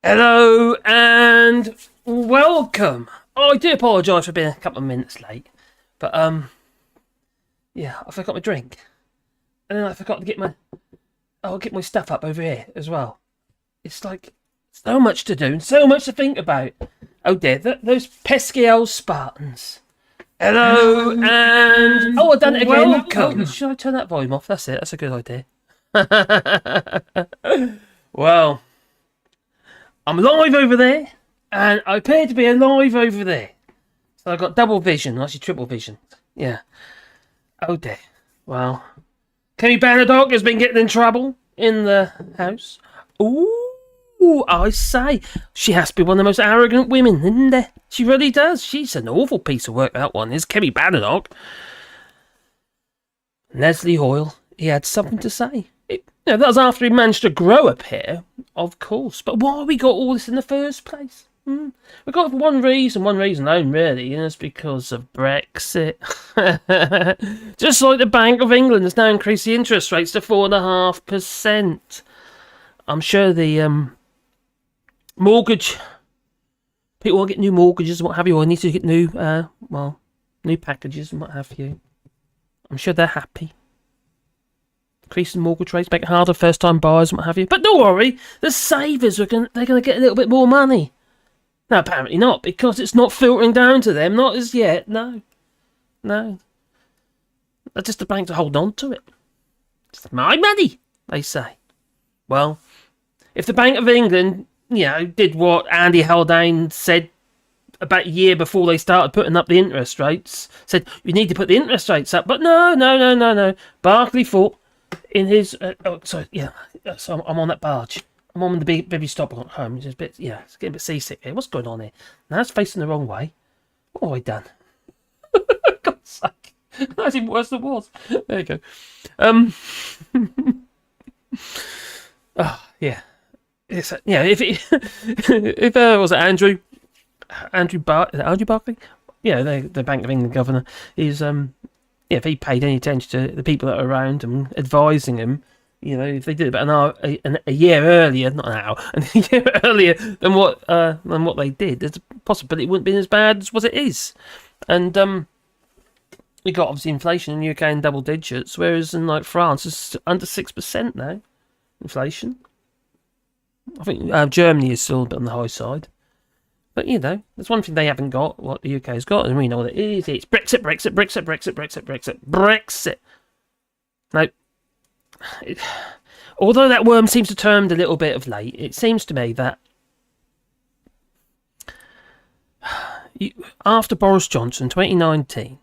Hello and welcome. Oh, I do apologise for being a couple of minutes late, but yeah, I forgot my drink, and then I forgot to get my stuff up over here as well. It's like so much to do and so much to think about. Oh dear, those pesky old Spartans. Hello and I've done it again. Welcome. Should I turn that volume off? That's it. That's a good idea. Well, I'm live over there, and I appear to be alive over there. So I've got double vision, actually triple vision. Yeah. Oh dear. Well, Kemi Badenoch has been getting in trouble in the house. Ooh, I say. She has to be one of the most arrogant women, isn't there? She really does. She's an awful piece of work, that one is. Kemi Badenoch. Leslie Hoyle, he had something to say. That was after he managed to grow a pair, of course. But why we got all this in the first place? We got it for one reason alone, really, and it's because of Brexit. Just like the Bank of England has now increased the interest rates to 4.5%. I'm sure the mortgage people will get new mortgages and what have you, or need to get new packages and what have you. I'm sure they're happy. Increasing mortgage rates, make it harder first-time buyers and what have you. But don't worry, the savers they're going to get a little bit more money. No, apparently not, because it's not filtering down to them, not as yet. No. That's just the bank to hold on to it. It's my money, they say. Well, if the Bank of England, did what Andy Haldane said about a year before they started putting up the interest rates, said you need to put the interest rates up, but no. Barclay thought. In his, so I'm on that barge. I'm on the baby stop at home. It's it's getting a bit seasick here. What's going on here? Now it's facing the wrong way. What have I done? God's sake, that's even worse than it was. There you go. It's if was it Andrew Barclay? Yeah, the Bank of England governor. He's if he paid any attention to the people that are around him, advising him, if they did about a year earlier, not an hour, a year earlier than what they did, there's a possibility it wouldn't be as bad as what it is. And we got obviously inflation in the UK in double digits, whereas in like France it's under 6% now. Inflation. I think Germany is still a bit on the high side. But, there's one thing they haven't got, what the UK's got, and we know what it is. It's Brexit. Now, although that worm seems to have turned a little bit of late, it seems to me that after Boris Johnson 2019,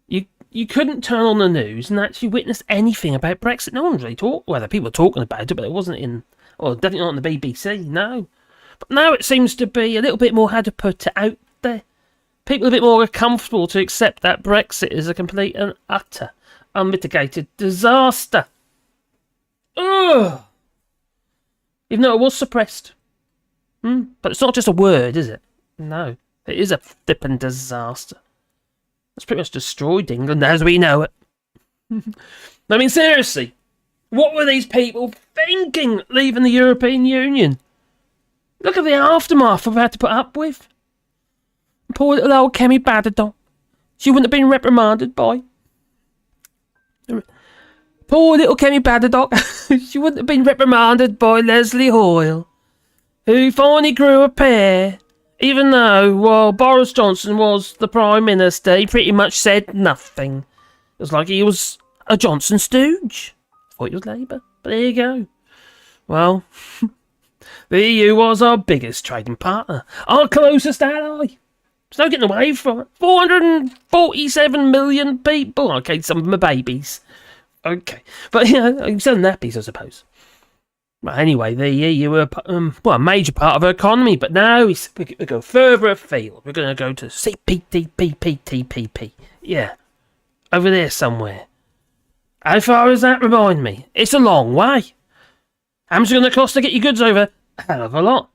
you couldn't turn on the news and actually witness anything about Brexit. No one really talked. Well, people were talking about it, but it wasn't definitely not on the BBC, no. But now it seems to be a little bit more how to put it out there. People are a bit more comfortable to accept that Brexit is a complete and utter, unmitigated disaster. Ugh! Even though it was suppressed. But it's not just a word, is it? No. It is a flippin' disaster. It's pretty much destroyed England as we know it. I mean, seriously. What were these people thinking leaving the European Union? Look at the aftermath we've had to put up with. Poor little old Kemi Badenoch. She wouldn't have been reprimanded by. Poor little Kemi Badenoch. She wouldn't have been reprimanded by Leslie Hoyle, who finally grew a pair. Even though, while Boris Johnson was the Prime Minister, he pretty much said nothing. It was like he was a Johnson stooge. I thought he was Labour, but there you go. Well... The EU was our biggest trading partner, our closest ally. There's no getting away from it. 447 million people. Okay, some of them are babies. Okay, but some nappies, I suppose. Well, anyway, the EU were a major part of our economy, but now we go further afield. We're going to go to CPTPPTPP. Yeah, over there somewhere. How far does that remind me? It's a long way. How much is it going to cost to get your goods over? A hell of a lot.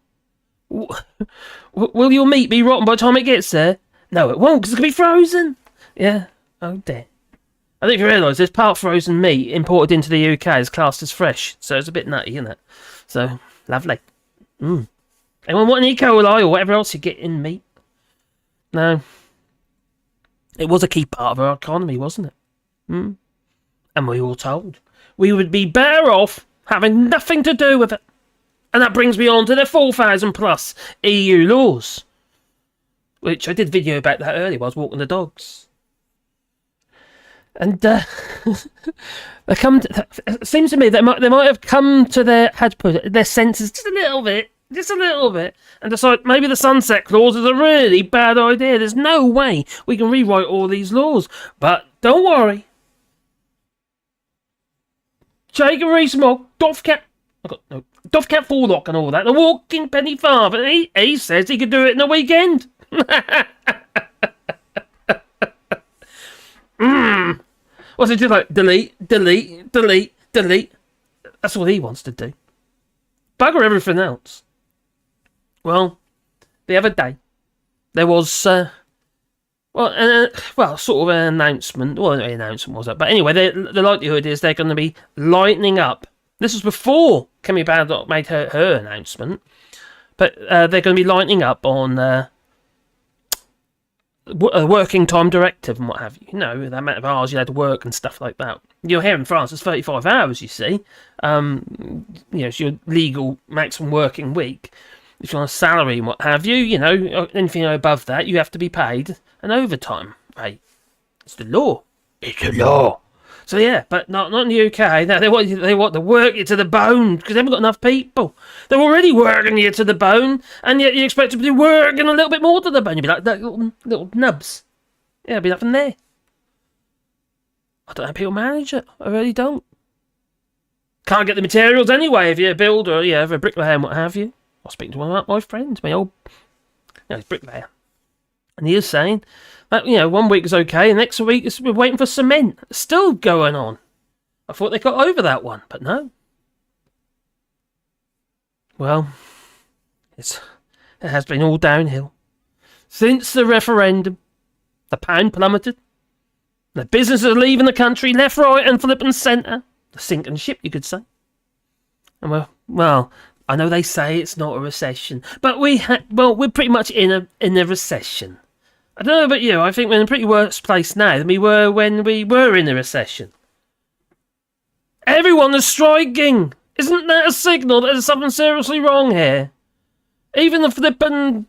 Will your meat be rotten by the time it gets there? No, it won't, because it's going to be frozen. Yeah. Oh, dear. I think you realise this part frozen meat imported into the UK is classed as fresh, so it's a bit nutty, isn't it? So, lovely. Anyone want an E. coli or whatever else you get in meat? No. It was a key part of our economy, wasn't it? And we were told we would be better off having nothing to do with it. And that brings me on to the 4,000 plus EU laws, which I did a video about that earlier while I was walking the dogs. And it seems to me they might have come to their senses just a little bit, and decide maybe the sunset clause is a really bad idea. There's no way we can rewrite all these laws. But don't worry. Jacob Rees-Mogg, Doffcat Forelock and all that, the walking penny farthing, he says he could do it in a weekend. What's it just like? Delete. That's all he wants to do. Bugger everything else. Well, the other day, there was, sort of an announcement. Well, no announcement was that. But anyway, the likelihood is they're going to be lightening up. This was before Kemi Badenoch made her announcement. But they're going to be lightening up on a working time directive and what have you. You know, the amount of hours you had to work and stuff like that. You're here in France, it's 35 hours, you see. It's your legal maximum working week. If you're on a salary and what have you, you know, anything above that, you have to be paid an overtime rate. It's the law. It's the law. So yeah, but not in the UK. They want to work you to the bone because they haven't got enough people. They're already working you to the bone, and yet you expect them to be working a little bit more to the bone. You'd be like that little nubs. Yeah, there'd be nothing there. I don't know how people manage it. I really don't. Can't get the materials anyway if you're a builder, if you're a bricklayer and what have you. I was speaking to one of my friends, my old he's bricklayer. And he was saying that, 1 week is okay, and next week we're waiting for cement. It's still going on. I thought they got over that one, but no. Well, it has been all downhill. Since the referendum, the pound plummeted. The businesses are leaving the country, left, right, and flipping centre. The sinking ship, you could say. And well, I know they say it's not a recession, but we're pretty much in a recession. I don't know about you, I think we're in a pretty worse place now than we were when we were in a recession. Everyone is striking! Isn't that a signal that there's something seriously wrong here? Even the flippin'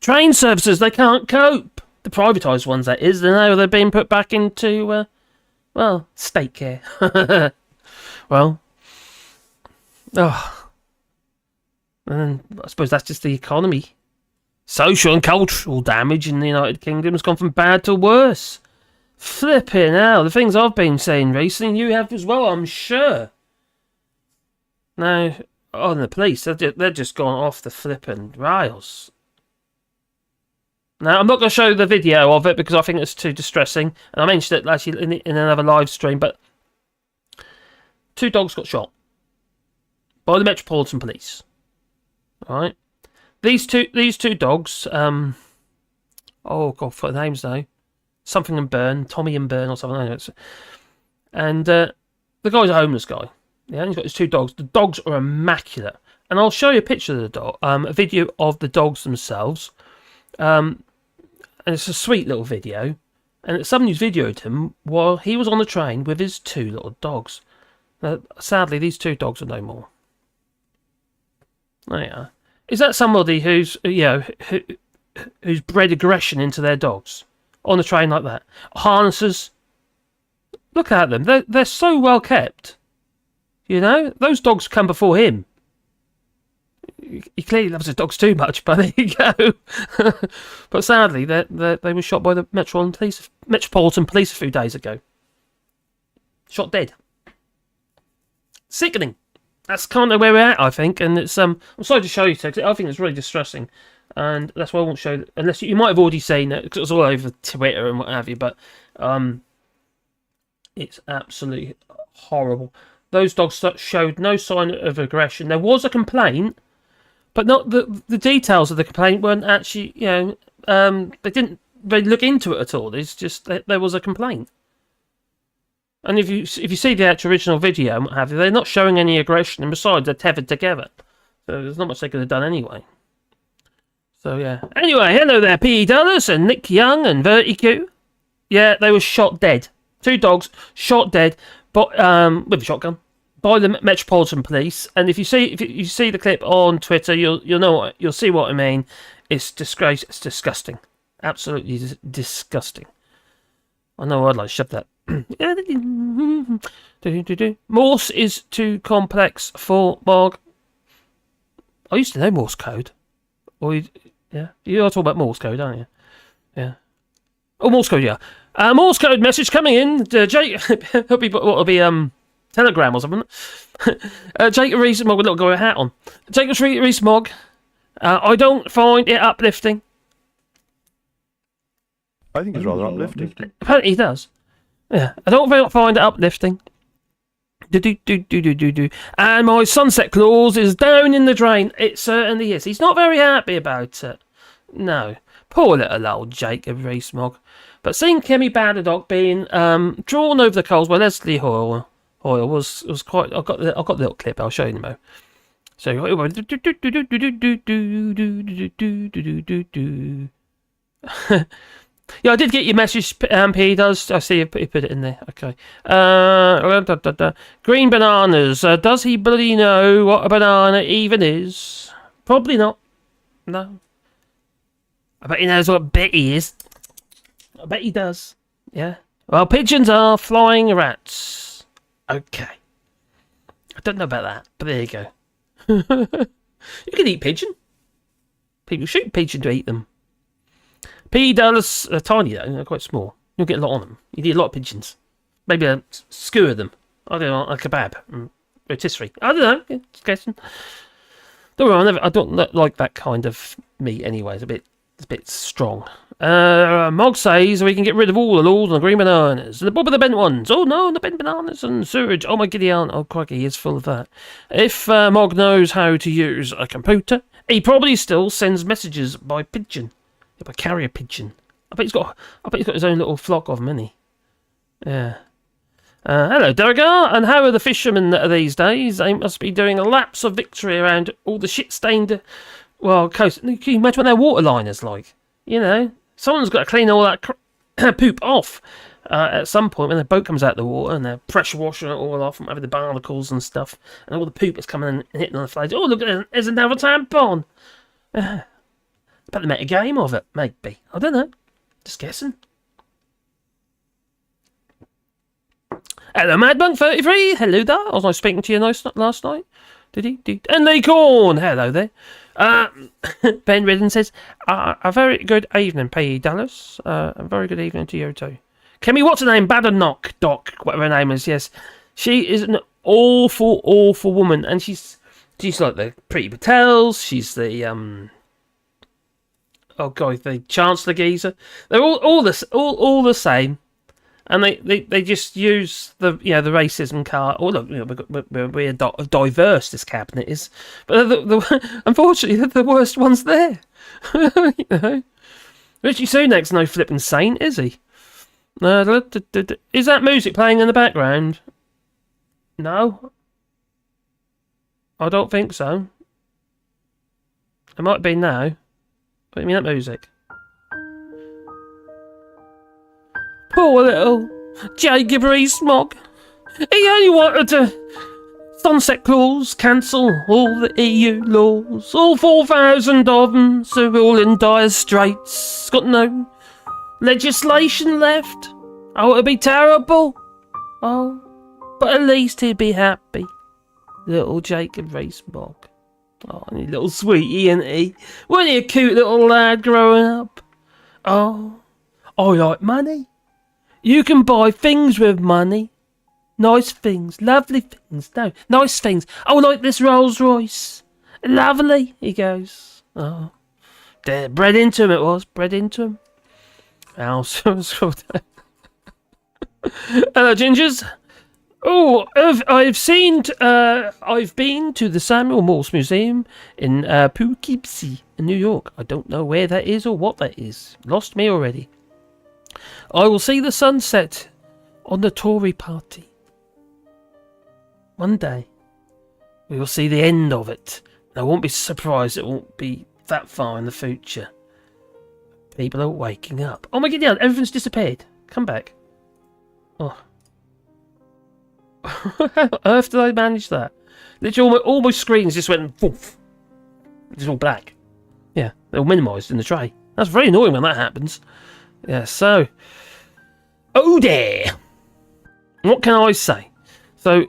train services, they can't cope. The privatised ones, that is. They're being put back into, state care. And I suppose that's just the economy. Social and cultural damage in the United Kingdom has gone from bad to worse. Flipping hell, the things I've been saying recently, you have as well, I'm sure. Now, on the police, they're just gone off the flipping rails. Now, I'm not going to show the video of it because I think it's too distressing. And I mentioned it actually in another live stream, but 2 dogs got shot by the Metropolitan Police. All right, these two dogs. Oh God, for the names though, something and Burn, Tommy and Burn or something. I don't know. And the guy's a homeless guy. Yeah, he's got his 2 dogs. The dogs are immaculate, and I'll show you a picture of the dog, a video of the dogs themselves. And it's a sweet little video. And it's somebody who's videoed him while he was on the train with his 2 little dogs. Now, sadly, these 2 dogs are no more. There you are. Is that somebody who's bred aggression into their dogs on a train like that? Harnesses. Look at them. They're so well kept. Those dogs come before him. He clearly loves his dogs too much, but there you go. But sadly, they were shot by the Metropolitan Police a few days ago. Shot dead. Sickening. That's kind of where we're at, I think, and it's I'm sorry to show you, because I think it's really distressing, and that's why I won't show. Unless you might have already seen it, because it was all over Twitter and what have you. But it's absolutely horrible. Those dogs showed no sign of aggression. There was a complaint, but not the details of the complaint weren't actually. They didn't really look into it at all. It's just that there was a complaint. And if you see the actual original video and what have you, they're not showing any aggression, and besides, they're tethered together. So there's not much they could have done anyway. So, yeah. Anyway, hello there, P.E. Dulles and Nick Young and Vertigo. Yeah, they were shot dead. 2 dogs shot dead, but with a shotgun by the Metropolitan Police. And if you see the clip on Twitter, you'll see what I mean. It's disgrace. It's disgusting. Absolutely disgusting. I know I'd like to shove that. Morse is too complex for Mogg. I used to know Morse code. Yeah, you are talking about Morse code, aren't you? Yeah. Oh, Morse code, yeah. Morse code message coming in. It'll be Telegram or something. Jacob Rees-Mogg with a little go hat on. Jacob Rees-Mogg. I don't find it uplifting. I think it's rather uplifting. Apparently he does. Yeah, I don't find it uplifting. And my sunset clause is down in the drain. It certainly is. He's not very happy about it. No. Poor little old Jacob Rees-Mogg. But seeing Kemi Badenoch being drawn over the coals by Leslie Hoyle was quite. I've got the little clip. I'll show you in a moment. So yeah, I did get your message, P. Does I see you put it in there? Okay. Green bananas. Does he bloody know what a banana even is? Probably not. No. I bet he knows what Betty is. I bet he does. Yeah. Well, pigeons are flying rats. Okay. I don't know about that, but there you go. You can eat pigeon. People shoot pigeon to eat them. P. Dulles are tiny though, they're quite small. You'll get a lot on them. You need a lot of pigeons. Maybe skewer them. I don't know, a kebab. Rotisserie. I don't know. Yeah, just guessing. Don't worry, I don't like that kind of meat anyway. It's a bit strong. Mogg says we can get rid of all the laws on the green bananas. The Bob of the bent ones. Oh no, the bent bananas and sewage. Oh my giddy aunt. Oh crikey, he is full of that. If Mogg knows how to use a computer, he probably still sends messages by pigeon. Yeah, by carrier pigeon. I bet he's got his own little flock of them, hasn't he? Yeah. Hello, Durgar, and how are the fishermen these days? They must be doing laps of victory around all the shit-stained, coast. Can you imagine what their water line is like? You know, someone's got to clean all that poop off at some point when the boat comes out of the water and they're pressure washing it all off and having the barnacles and stuff, and all the poop is coming and hitting on the flags. Oh, look, there's another tampon. Bet they make a game of it, maybe. I don't know. Just guessing. Hello, Madbunk33. Hello there. I was nice speaking to you last night. Did he? And Lee Corn. Hello there. Ben Ridden says, a very good evening, P.E. Dulles. A very good evening to you too. Kemi, what's her name? Badenoch, Doc, whatever her name is. Yes, she is an awful, awful woman, and she's like the Pretty Patels. She's the the Chancellor geezer. They're all the same. And they just use the racism card. Oh look, we're diverse. This cabinet is, but unfortunately they're the worst ones there. You know, Rishi Sunak's no flipping saint, is he? Is that music playing in the background? No, I don't think so. It might be now. What do you mean that music? Poor little Jacob Rees-Mogg. He only wanted to sunset clause, cancel all the EU laws. All 4,000 of them, so we're all in dire straits. Got no legislation left. Oh, it'd be terrible. Oh, but at least he'd be happy. Little Jacob Rees-Mogg. Oh, and little sweetie, isn't he? Wasn't he a cute little lad growing up? Oh, I like money. You can buy things with money. Nice things. Lovely things. No, nice things. Oh, like this Rolls Royce. Lovely, he goes. Oh. Bred into him it was. Bred into him. Hello, Gingers. Oh, I've been to the Samuel Morse Museum in Poughkeepsie in New York. I don't know where that is or what that is. Lost me already. I will see the sunset on the Tory party. One day, we will see the end of it. And I won't be surprised it won't be that far in the future. People are waking up. Oh my god, yeah, everything's disappeared. Come back. Oh. How on earth did I manage that? Literally, all my screens just went woof. It's all black. Yeah, they're all minimised in the tray. That's very annoying when that happens. Yeah, so... Oh dear! What can I say? So,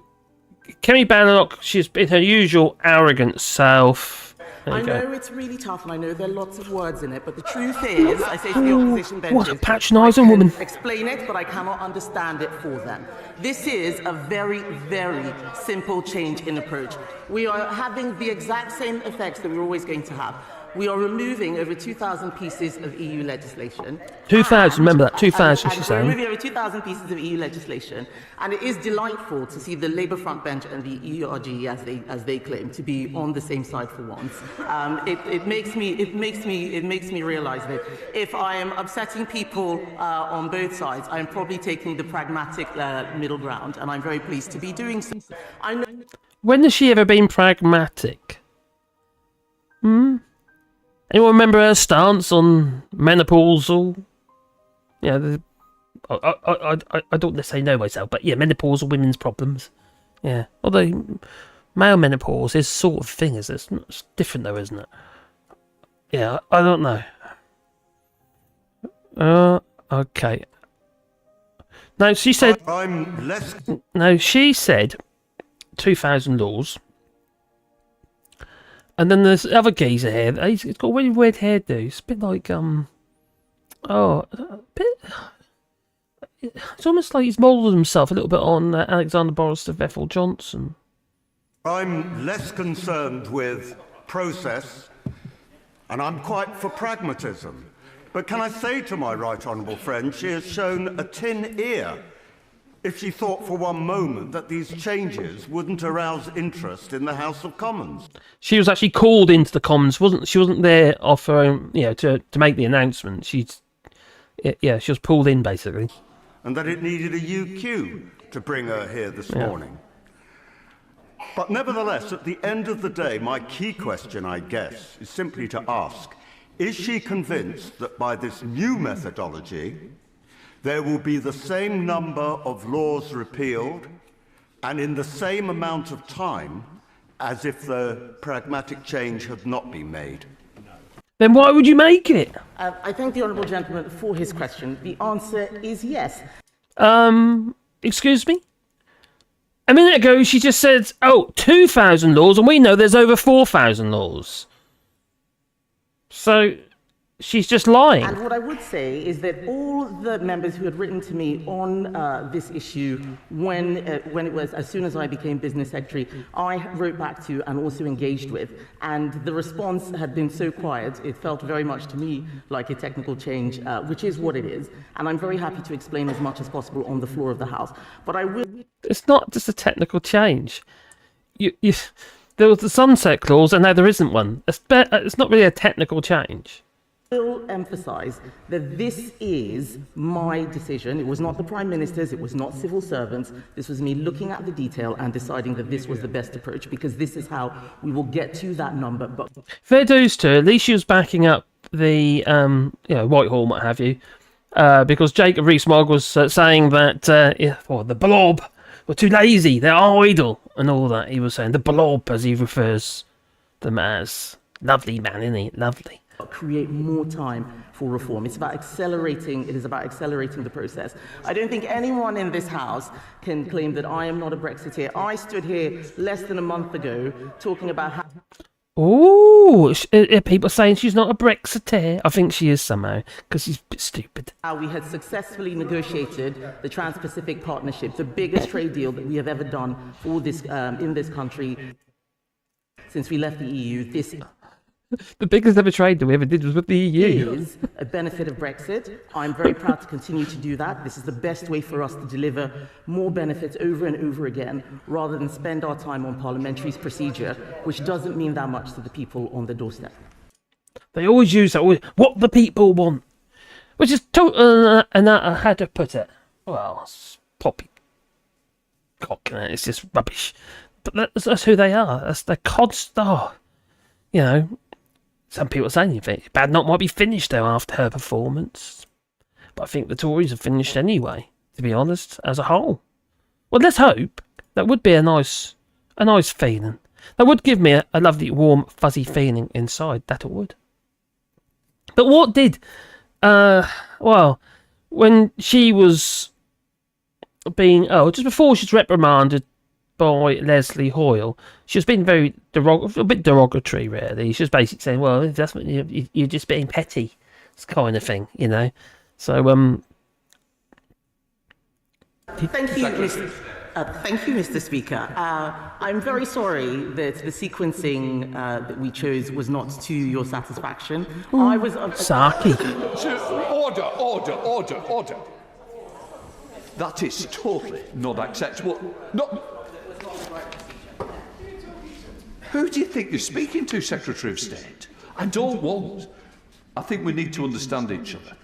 Kemi Badenoch, she's been her usual arrogant self. I know it's really tough, and I know there are lots of words in it, but the truth is, I say to the opposition benches... What a patronising woman. Explain it, but I cannot understand it for them. This is a very, very simple change in approach. We are having the exact same effects that we're always going to have. We are removing over 2,000 pieces of EU legislation. 2,000, remember that, 2,000 she's saying. We're removing over 2,000 pieces of EU legislation, and it is delightful to see the Labour front bench and the ERG, as they claim, to be on the same side for once. It makes me realise that if I am upsetting people on both sides, I am probably taking the pragmatic middle ground, and I'm very pleased to be doing so. I know. When has she ever been pragmatic? Anyone remember her stance on menopausal? Yeah, I don't necessarily know myself, but yeah, menopausal women's problems. Yeah, although male menopause is sort of thing, is it? It's different though, isn't it? Yeah, I don't know. Okay. No, she said. No, she said 2,000 laws. And then there's other geezer here. He's got a really weird hairdo. It's a bit like it's almost like he's moulded himself a little bit on Alexander Boris of Ethel Johnson. I'm less concerned with process, and I'm quite for pragmatism. But can I say to my right honourable friend, she has shown a tin ear if she thought for one moment that these changes wouldn't arouse interest in the House of Commons. She was actually called into the Commons, wasn't she? Wasn't there off her own, to make the announcement. She was pulled in basically. And that it needed a UQ to bring her here this morning. But nevertheless, at the end of the day, my key question, I guess, is simply to ask, is she convinced that by this new methodology, there will be the same number of laws repealed and in the same amount of time as if the pragmatic change had not been made? Then why would you make it? I thank the honourable gentleman for his question. The answer is yes. Excuse me? A minute ago she just said, 2,000 laws, and we know there's over 4,000 laws. So... she's just lying. And what I would say is that all the members who had written to me on this issue when it was, as soon as I became business secretary, I wrote back to and also engaged with, and the response had been so quiet, it felt very much to me like a technical change, which is what it is. And I'm very happy to explain as much as possible on the floor of the House. But I will... It's not just a technical change. There was the sunset clause, and now there isn't one. It's not really a technical change. Will emphasise that this is my decision. It was not the Prime Minister's, it was not civil servants. This was me looking at the detail and deciding that this was the best approach, because this is how we will get to that number. But fair dues to her. At least she was backing up the Whitehall and what have you, because Jacob Rees-Mogg was saying that the blob were too lazy, they're idle, and all that. He was saying the blob, as he refers them as. Lovely man, isn't he? Lovely. Create more time for reform. It's about accelerating. It is about accelerating the process. I don't think anyone in this House can claim that I am not a Brexiteer. I stood here less than a month ago talking about how... people saying she's not a Brexiteer. I think she is somehow, because she's a bit stupid. How we had successfully negotiated the Trans-Pacific Partnership, the biggest trade deal that we have ever done for this in this country since we left the EU. The biggest ever trade that we ever did was with the EU. Is a benefit of Brexit. I'm very proud to continue to do that. This is the best way for us to deliver more benefits over and over again, rather than spend our time on parliamentary procedure, which doesn't mean that much to the people on the doorstep. They always use that, what the people want, which is total, and how to put it, well, it's poppycock, it's just rubbish. But that's who they are. That's their codstar. Some people are saying Badenoch might be finished though after her performance. But I think the Tories are finished anyway, to be honest, as a whole. Well, let's hope. That would be a nice feeling. That would give me a lovely, warm, fuzzy feeling inside. That it would. But what did... well, when she was being... just before she's reprimanded by Leslie Hoyle, she was being very a bit derogatory, really. She was basically saying, well, if that's what you're just being petty, this kind of thing, you know. So, Thank you, Mr. Speaker. I'm very sorry that the sequencing that we chose was not to your satisfaction. I was... Saki. Order. That is totally not acceptable. Who do you think you're speaking to, Secretary of State? I don't want. I think we need to understand each other.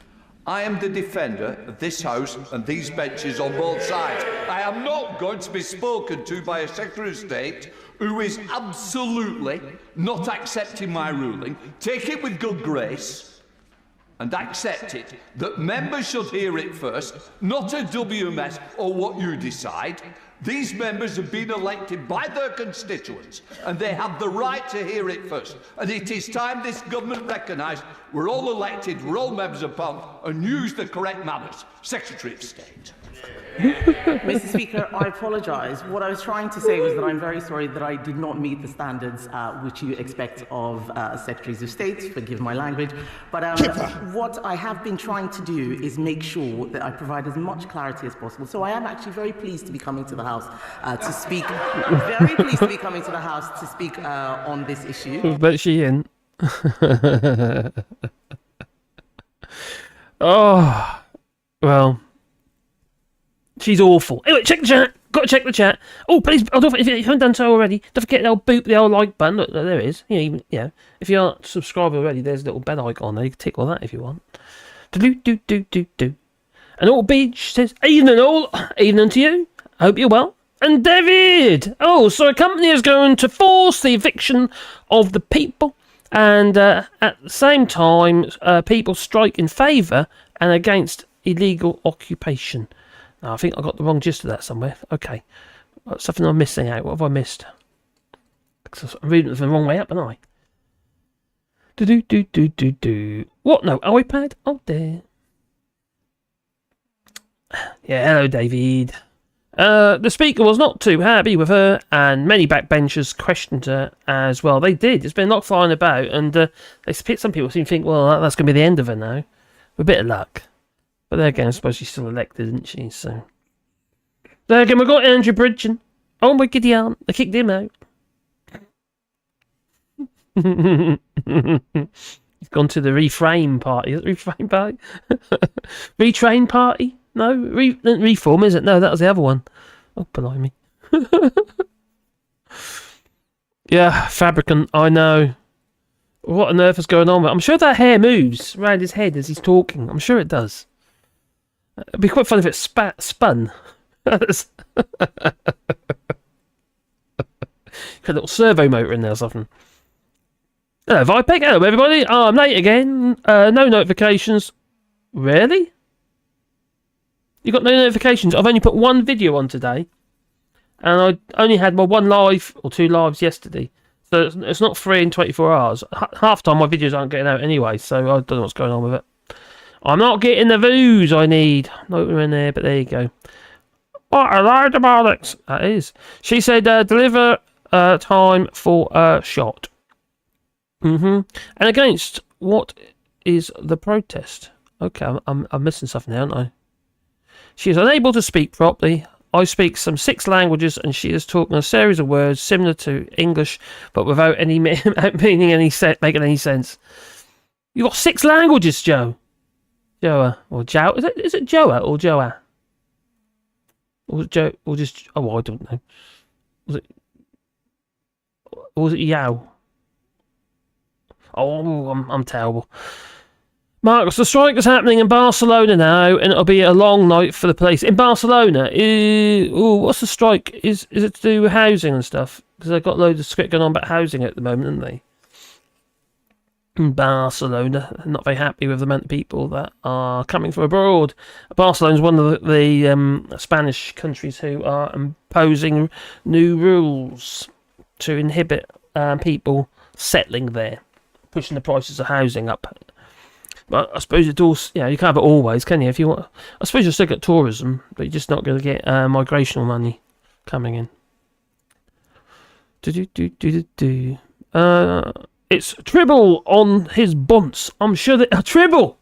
I am the defender of this House and these benches on both sides. I am not going to be spoken to by a Secretary of State who is absolutely not accepting my ruling. Take it with good grace and accept it that members should hear it first, not a WMS or what you decide. These members have been elected by their constituents and they have the right to hear it first. And it is time this government recognised we're all elected, we're all members of Parliament and use the correct manners. Secretary of State. Mr. Speaker, I apologise. What I was trying to say was that I'm very sorry that I did not meet the standards which you expect of Secretaries of State, forgive my language, but what I have been trying to do is make sure that I provide as much clarity as possible. So I am actually very pleased to be coming to the House to speak, very pleased to be coming to the House to speak on this issue. But she in. Oh, well... She's awful. Anyway, check the chat. Got to check the chat. Oh, please, if you haven't done so already, don't forget the old boop, the old like button. Look, there it is. If you aren't subscribed already, there's a little bell icon there. You can tick all that if you want. Do. And all Beach says, evening all. Evening to you. Hope you're well. And David. Oh, so a company is going to force the eviction of the people. And at the same time, people strike in favour and against illegal occupation. No, I think I got the wrong gist of that somewhere. Okay. Something I'm missing out. What have I missed? Because I'm reading it the wrong way up, aren't I? Do. What? No, iPad? Oh, dear. Yeah, hello, David. The speaker was not too happy with her, and many backbenchers questioned her as well. They did. It's been a lot flying about, and some people seem to think, well, that's going to be the end of her now. With a bit of luck. But there again, I suppose she's still elected, isn't she? So there again, we've got Andrew Bridgen. Oh my giddy aunt, they kicked him out. He's gone to the reframe party. Is it reframe party? Retrain party? No, reform, is it? No, that was the other one. Oh, blimey. Yeah, Fabricant, I know. What on earth is going on? I'm sure that hair moves around his head as he's talking. I'm sure it does. It'd be quite fun if it spun. Got a little servo motor in there or something. Hello, Vipec. Hello, everybody. Oh, I'm late again. No notifications. Really? You got no notifications? I've only put one video on today. And I only had my one live or two lives yesterday. So it's not 3 in 24 hours. Half the time my videos aren't getting out anyway. So I don't know what's going on with it. I'm not getting the views I need. No, we're in there, but there you go. What a load of bollocks. That is. She said, deliver time for a shot. And against what is the protest? Okay, I'm missing something, aren't I? She is unable to speak properly. I speak some 6 languages, and she is talking a series of words similar to English, but without any making any making any sense. You got 6 languages, Joe. Joa or Joe? Is it Joa or Joa? Or was it Joe? Or just I don't know. Was it Yao? Oh, I'm terrible. Marcus, the strike is happening in Barcelona now, and it'll be a long night for the police in Barcelona. What's the strike? Is it to do with housing and stuff? Because they've got loads of script going on about housing at the moment, haven't they? in Barcelona. Not very happy with the amount of people that are coming from abroad. Barcelona is one of the Spanish countries who are imposing new rules to inhibit people settling there, pushing the prices of housing up. But I suppose it's all, you can't have it always, can you? If you want, I suppose you'll still get tourism, but you're just not going to get migrational money coming in. It's Tribble on his bunts. I'm sure that Tribble.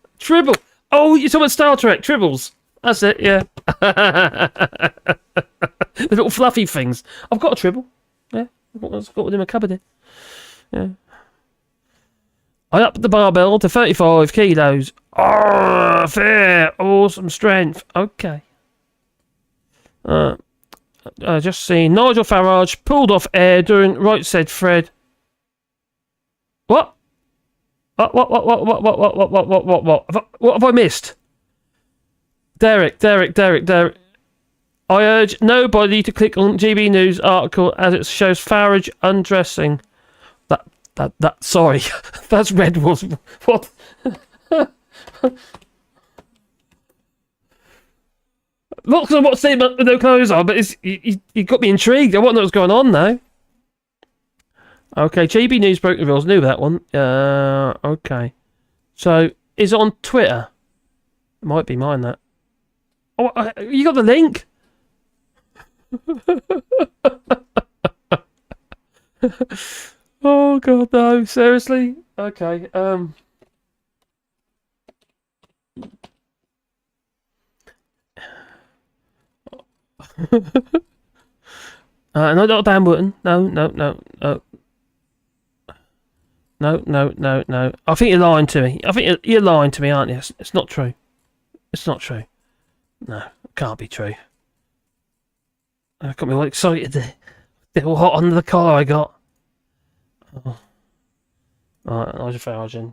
Oh, you're talking about Star Trek Tribbles. That's it. Yeah. The little fluffy things. I've got a Tribble. Yeah, I've got one in my cupboard here. Yeah. I upped the barbell to 35 kilos. Oh, fair. Awesome strength. Okay. Just seen Nigel Farage pulled off air during Right Said Fred. What? What have I missed? Derek. I urge nobody to click on GB News article as it shows Farage undressing. That sorry, that's Red Wolf. What? Not because I'm not saying with no clothes on, but you got me intrigued. I want to know what's going on now. Okay, GB News broke the rules. Knew that one. Okay. So, is it on Twitter? It might be mine, that. Oh, you got the link? Oh, God, no. Seriously? Okay, no, not Dan Wootton. No. No. I think you're lying to me. I think you're lying to me, aren't you? It's not true. It's not true. No, it can't be true. I got me all excited there. They're all hot under the collar I got. Oh. Alright, Nigel Farage in.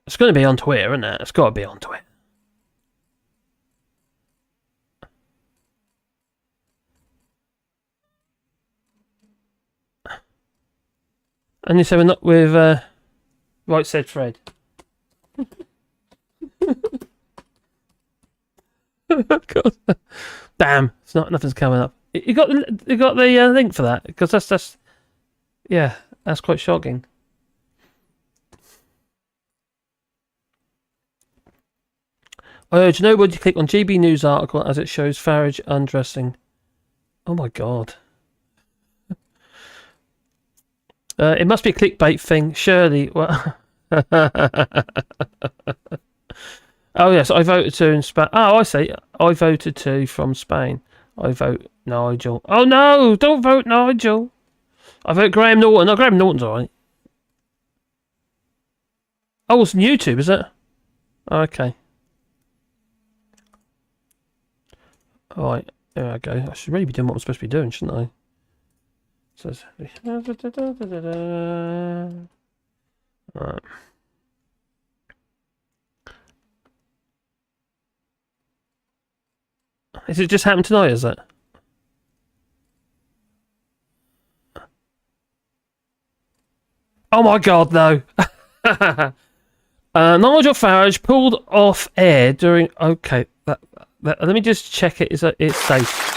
It's going to be on Twitter, isn't it? It's got to be on Twitter. And you say we're not with Right Said Fred. God. Damn, it's not. Nothing's coming up. You got the link for that, because that's quite shocking. I urge nobody to click on GB News article as it shows Farage undressing. Oh my God. It must be a clickbait thing, surely. Well, oh yes, I voted to in Spain. Oh, I see. I voted to from Spain. I vote Nigel. Oh no! Don't vote Nigel. I vote Graham Norton. No, Graham Norton's alright. Oh, it's on YouTube, is it? Okay. Alright, there I go. I should really be doing what I'm supposed to be doing, shouldn't I? Says. Alright. Is it just happened tonight, is it? Oh my God, no. Nigel Farage pulled off air during... Okay, let me just check it. It's safe.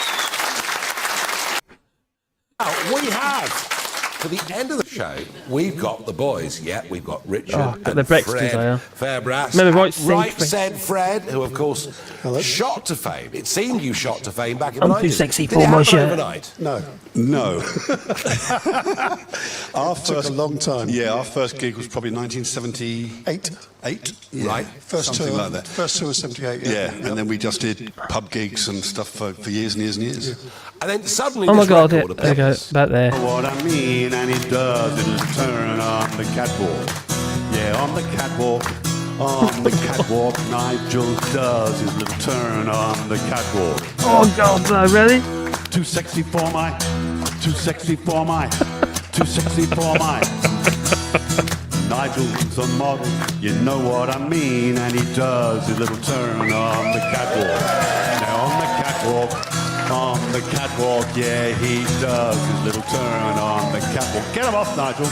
We have, for the end of the show, we've got the boys. Yeah, we've got Richard and the Brexiteers, Fred Fairbrass. Remember, Right Said Fred, who of course shot to fame. It seemed you shot to fame back in the 90s. I'm too sexy Did for it my happen shirt. overnight? No. Our Took a long time. Yeah, our first gig was probably 1978. Yeah, Right. First something tour, like that. First tour was 78. Yeah, and then we just did pub gigs and stuff for years and years and years. And then suddenly Oh my this God, record there you go, appears. back there. What I mean, and he does it is turn on the catwalk. Yeah, on the catwalk. On the catwalk, Nigel does his little turn on the catwalk. Oh God, no, really? Too sexy for my, too sexy for my, too sexy for my. Nigel's a model, you know what I mean, and he does his little turn on the catwalk. Now on the catwalk, on the catwalk, yeah, he does his little turn on the catwalk. Get him off, Nigel.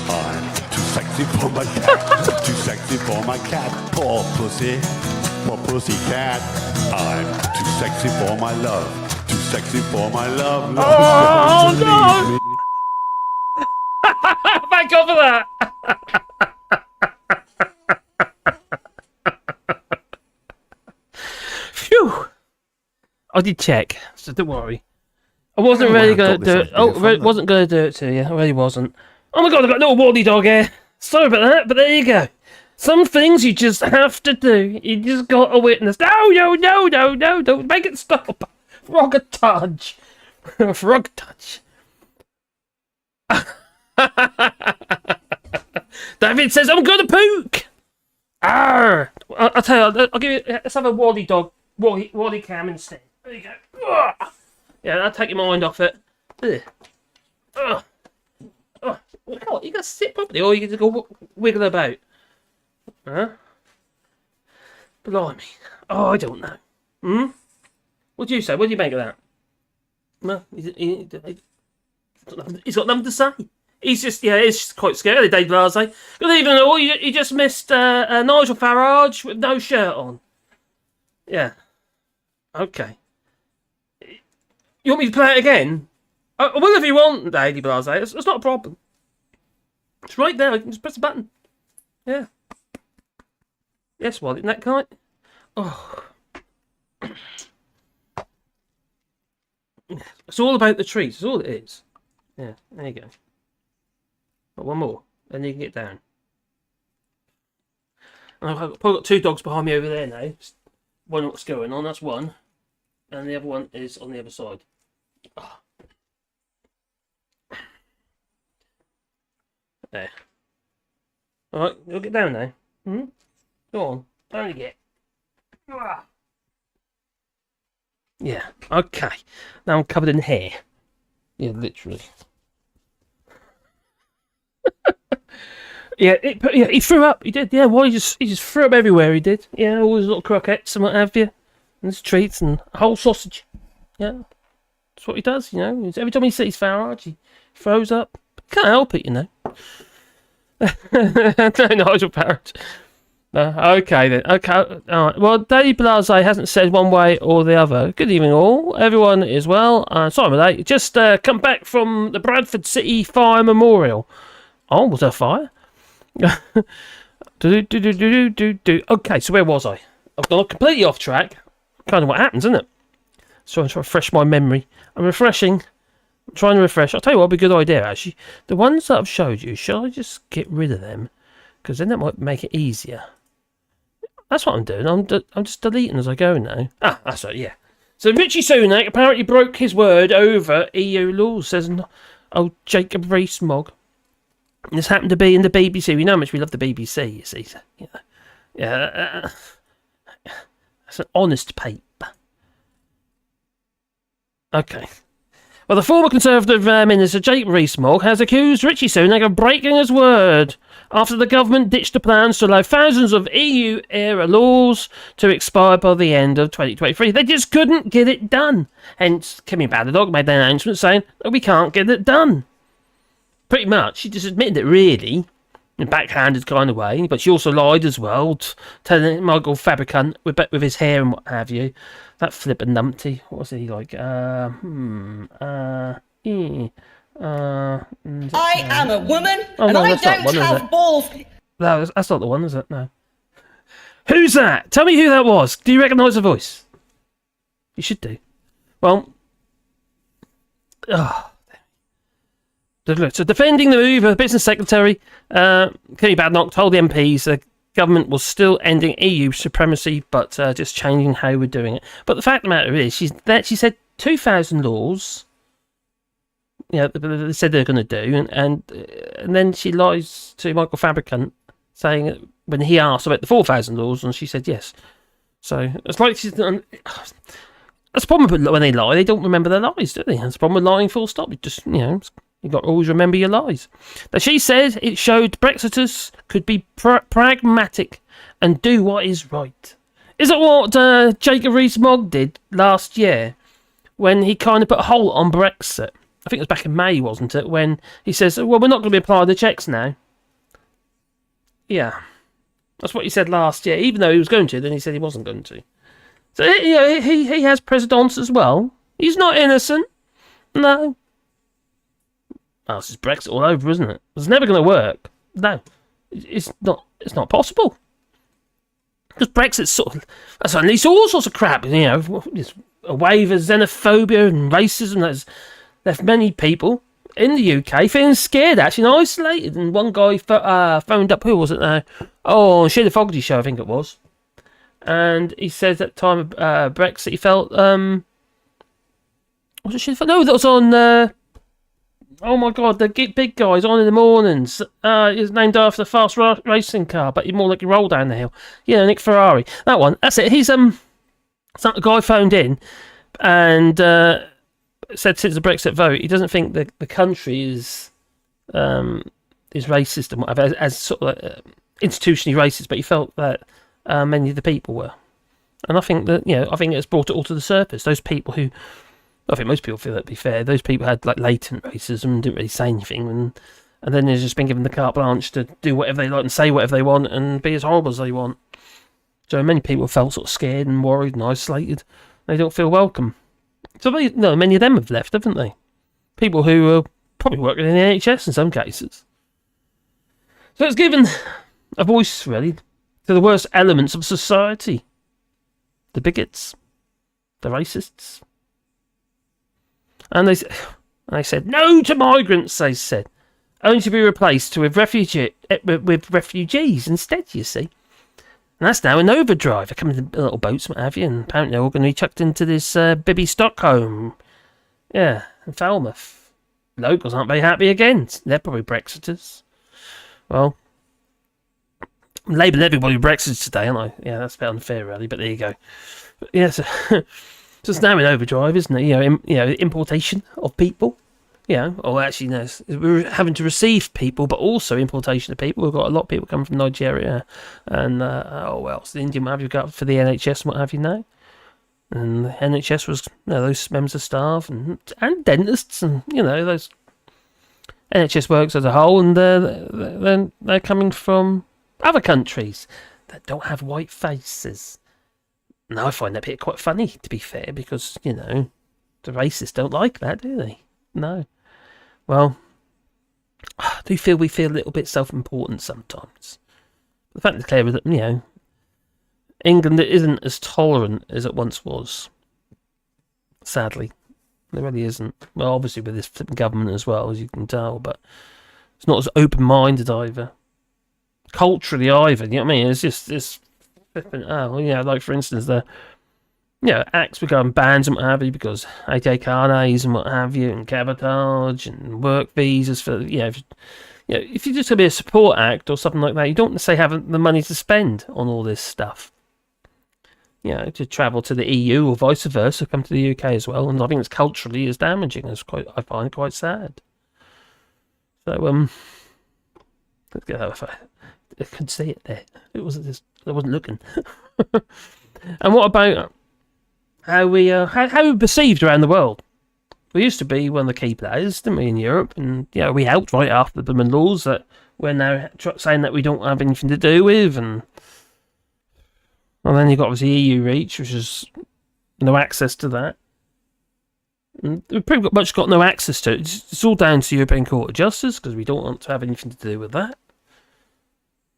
I'm too sexy for my cat, too sexy for my cat. Poor pussy cat. I'm too sexy for my love, too sexy for my love. Oh, no! Thank God for that! Phew! I did check, so don't worry. I wasn't really going to do it. Wasn't going to do it to you. I really wasn't. Oh my God, I've got a little warty dog here. Sorry about that, but there you go. Some things you just have to do. You just got to witness. No, don't make it stop. Frog a touch. Frog touch. David says, I'm going to pook. Arr. I'll tell you, I'll give you, let's have a Wally dog, Wally cam instead. There you go. Ugh. Yeah, that'll take your mind off it. Ugh. Oh, you got to sit properly, or you can just go wiggle about. Huh? Blimey. Oh, I don't know. What do you say? What do you make of that? Well, he's got nothing to say. He's just quite scary, Dave Blase. Good evening, all. You just missed Nigel Farage with no shirt on. Yeah. Okay. You want me to play it again? I will if you want, Dave Blase. It's not a problem. It's right there. You can just press the button. Yeah. Yes, Wally. Isn't that kind? Oh. It's all about the trees. That's all it is. Yeah. There you go. Got one more, and you can get down. I've probably got two dogs behind me over there now. One what's going on, that's one. And the other one is on the other side. Oh. There. Alright, you'll get down now. Go on, down you get. Yeah, okay. Now I'm covered in hair. Yeah, literally. Yeah, he threw up. He did. Yeah, well, he just threw up everywhere. He did. Yeah, all his little croquettes and what have you, and his treats and a whole sausage. Yeah, that's what he does. You know, every time he sees Farage, he throws up. Can't help it, you know. No, Nigel Farage. No, okay then. Okay, all right. Well, Dave Blase hasn't said one way or the other. Good evening, all. Everyone is well. Sorry about that. Just come back from the Bradford City Fire Memorial. Oh, was there a fire? Okay, so where was I? I've gone completely off track. Kind of what happens, isn't it? So I'm trying to refresh my memory. I'm trying to refresh. I'll tell you what would be a good idea, actually. The ones that I've showed you, shall I just get rid of them? Because then that might make it easier. That's what I'm doing. I'm just deleting as I go now. That's right, yeah. So Rishi Sunak apparently broke his word over EU laws, says Jacob Rees-Mogg. This happened to be in the BBC. We know how much we love the BBC, you see. So, yeah, that's an honest paper. Okay. Well, the former Conservative Minister Jacob Rees-Mogg has accused Rishi Sunak of breaking his word after the government ditched the plans to allow thousands of EU-era laws to expire by the end of 2023. They just couldn't get it done. Hence, Kemi Badenoch made an announcement saying that we can't get it done. Pretty much, she just admitted it, really, in a backhanded kind of way, but she also lied as well, telling Michael Fabricant with his hair and what have you. That flippin' numpty. What was he like? I am a woman, and I don't have balls. No, that's not the one, is it? No. Who's that? Tell me who that was. Do you recognise the voice? You should do. Well, so defending the move, the Business Secretary, Kemi Badenoch, told the MPs the government was still ending EU supremacy, but just changing how we're doing it. But the fact of the matter is, she said 2,000 laws, they said they're going to do, and then she lies to Michael Fabricant, saying when he asked about the 4,000 laws, and she said yes. So it's like she's done. That's the problem when they lie; they don't remember their lies, do they? That's the problem with lying. Full stop. You just you got to always remember your lies. Now, she said it showed Brexiteers could be pragmatic and do what is right. Is it what Jacob Rees-Mogg did last year when he kind of put a halt on Brexit. I think it was back in May, wasn't it? When he says, well, we're not going to be applying the checks now. Yeah. That's what he said last year. Even though he was going to, then he said he wasn't going to. So, he has présidence as well. He's not innocent. No. Oh, this is Brexit all over, isn't it? It's never going to work. No. It's not possible. Because Brexit's sort of... That's unleashed all sorts of crap. It's a wave of xenophobia and racism that's left many people in the UK feeling scared, actually, and isolated. And one guy phoned up, who was it now? Oh, Sheila Fogarty show, I think it was. And he says at the time of Brexit, he felt... was it Sheila? No, that was on... oh my God, the big guy's on in the mornings. He's named after the fast racing car, but he's more like you roll down the hill. Yeah, Nick Ferrari. That one. That's it. He's some guy phoned in and said since the Brexit vote, he doesn't think the country is racist and whatever, as sort of like, institutionally racist, but he felt that many of the people were. And I think that, I think it's brought it all to the surface. Those people who, I think most people feel that, to be fair, those people had like latent racism and didn't really say anything, and then they've just been given the carte blanche to do whatever they like and say whatever they want and be as horrible as they want. So many people felt sort of scared and worried and isolated. They don't feel welcome. So many of them have left, haven't they? People who are probably working in the NHS in some cases. So it's given a voice, really, to the worst elements of society. The bigots. The racists. And they said, no to migrants, they said. Only to be replaced with refugees instead, you see. And that's now in overdrive. They're coming in little boats, what have you, and apparently they're all going to be chucked into this Bibby Stockholm. Yeah, and Falmouth. Locals aren't very happy again. They're probably Brexiters. Well, I'm labelling everybody Brexiters today, aren't I? Yeah, that's a bit unfair, really, but there you go. But, yeah, so it's now in overdrive, isn't it? Importation of people. Or actually, no, we're having to receive people, but also importation of people. We've got a lot of people coming from Nigeria, and the Indian, what have you got for the NHS and what have you now? And the NHS was, those members of staff and dentists, and those NHS works as a whole, and they're coming from other countries that don't have white faces. Now I find that bit quite funny, to be fair, because the racists don't like that, do they? No. Well, I do feel we feel a little bit self-important sometimes. The fact is clear that, England isn't as tolerant as it once was. Sadly. It really isn't. Well, obviously with this government as well, as you can tell, but it's not as open-minded either. Culturally either, you know what I mean? It's just this flipping, like for instance, acts were going bans and what have you because ATKRs and what have you, and cabotage and work visas for, if you just going to be a support act or something like that, you don't necessarily have the money to spend on all this stuff. To travel to the EU or vice versa, come to the UK as well, and I think it's culturally as damaging. I find it quite sad. So, let's get that. I could see it there. I wasn't looking. And what about how we're perceived around the world? We used to be one of the key players, didn't we, in Europe? And we helped right after the Blooming laws that we're now saying that we don't have anything to do with. And then you've got obviously EU Reach, which is no access to that. And we've pretty much got no access to it. It's all down to the European Court of Justice because we don't want to have anything to do with that.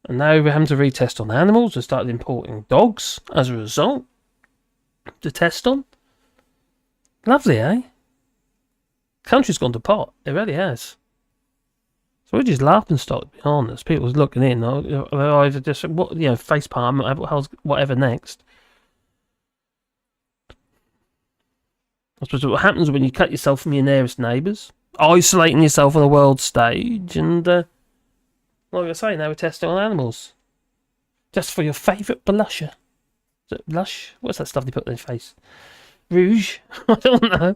And now we're having to retest on animals. We started importing dogs as a result to test on. Lovely, eh? Country's gone to pot. It really has. So we're just laughing stock, to be honest. People looking in. They're either just, face palm, whatever next. I suppose what happens when you cut yourself from your nearest neighbours, isolating yourself on the world stage, and like I say, now we're testing on animals. Just for your favourite blusher. Is it blush? What's that stuff they put on their face? Rouge? I don't know.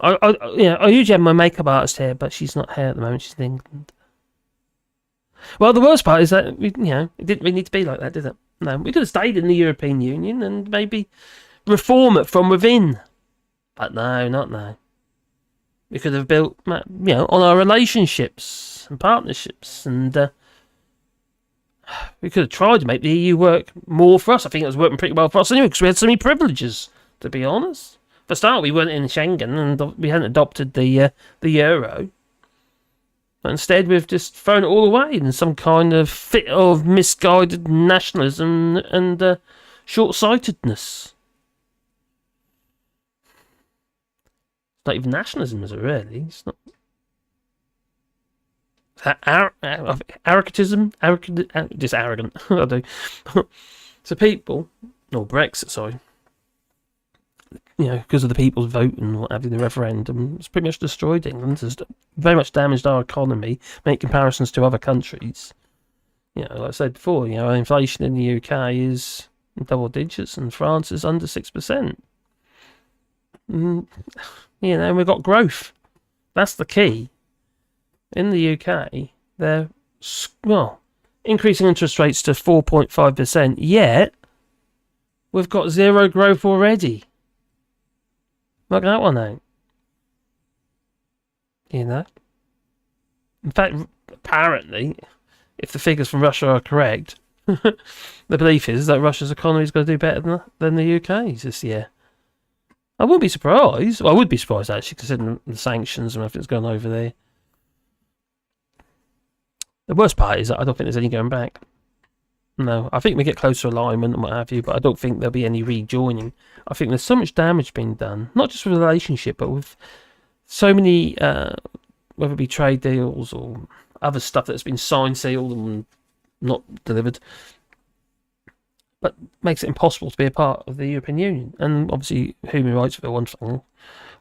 I usually have my makeup artist here, but she's not here at the moment. She's in England. Well, the worst part is that it didn't really need to be like that, did it? No, we could have stayed in the European Union and maybe reform it from within. But no, not now. We could have built, you know, on our relationships and partnerships, and we could have tried to make the EU work more for us. I think it was working pretty well for us anyway, because we had so many privileges, to be honest. For a start, we weren't in Schengen, and we hadn't adopted the euro. But instead, we've just thrown it all away in some kind of fit of misguided nationalism and short-sightedness. It's not even nationalism, is it, really? It's not. Arrogantism? Just arrogant. I do. So people, or Brexit, sorry, you know, because of the people's vote and what have you, the referendum, it's pretty much destroyed England. It's very much damaged our economy. Make comparisons to other countries. You know, like I said before, you know, inflation in the UK is double digits and France is under 6%. You know, we've got growth. That's the key. In the UK, they're, well, increasing interest rates to 4.5%, yet we've got zero growth already. Work that one out. You know? In fact, apparently, if the figures from Russia are correct, the belief is that Russia's economy is going to do better than the UK's this year. I wouldn't be surprised. Well, I would be surprised, actually, considering the sanctions and everything that's going over there. The worst part is that I don't think there's any going back. No, I think we get closer alignment and what have you, but I don't think there'll be any rejoining. I think there's so much damage being done, not just with the relationship, but with so many, whether it be trade deals or other stuff that's been signed, sealed, and not delivered, but makes it impossible to be a part of the European Union. And obviously, human rights for one thing,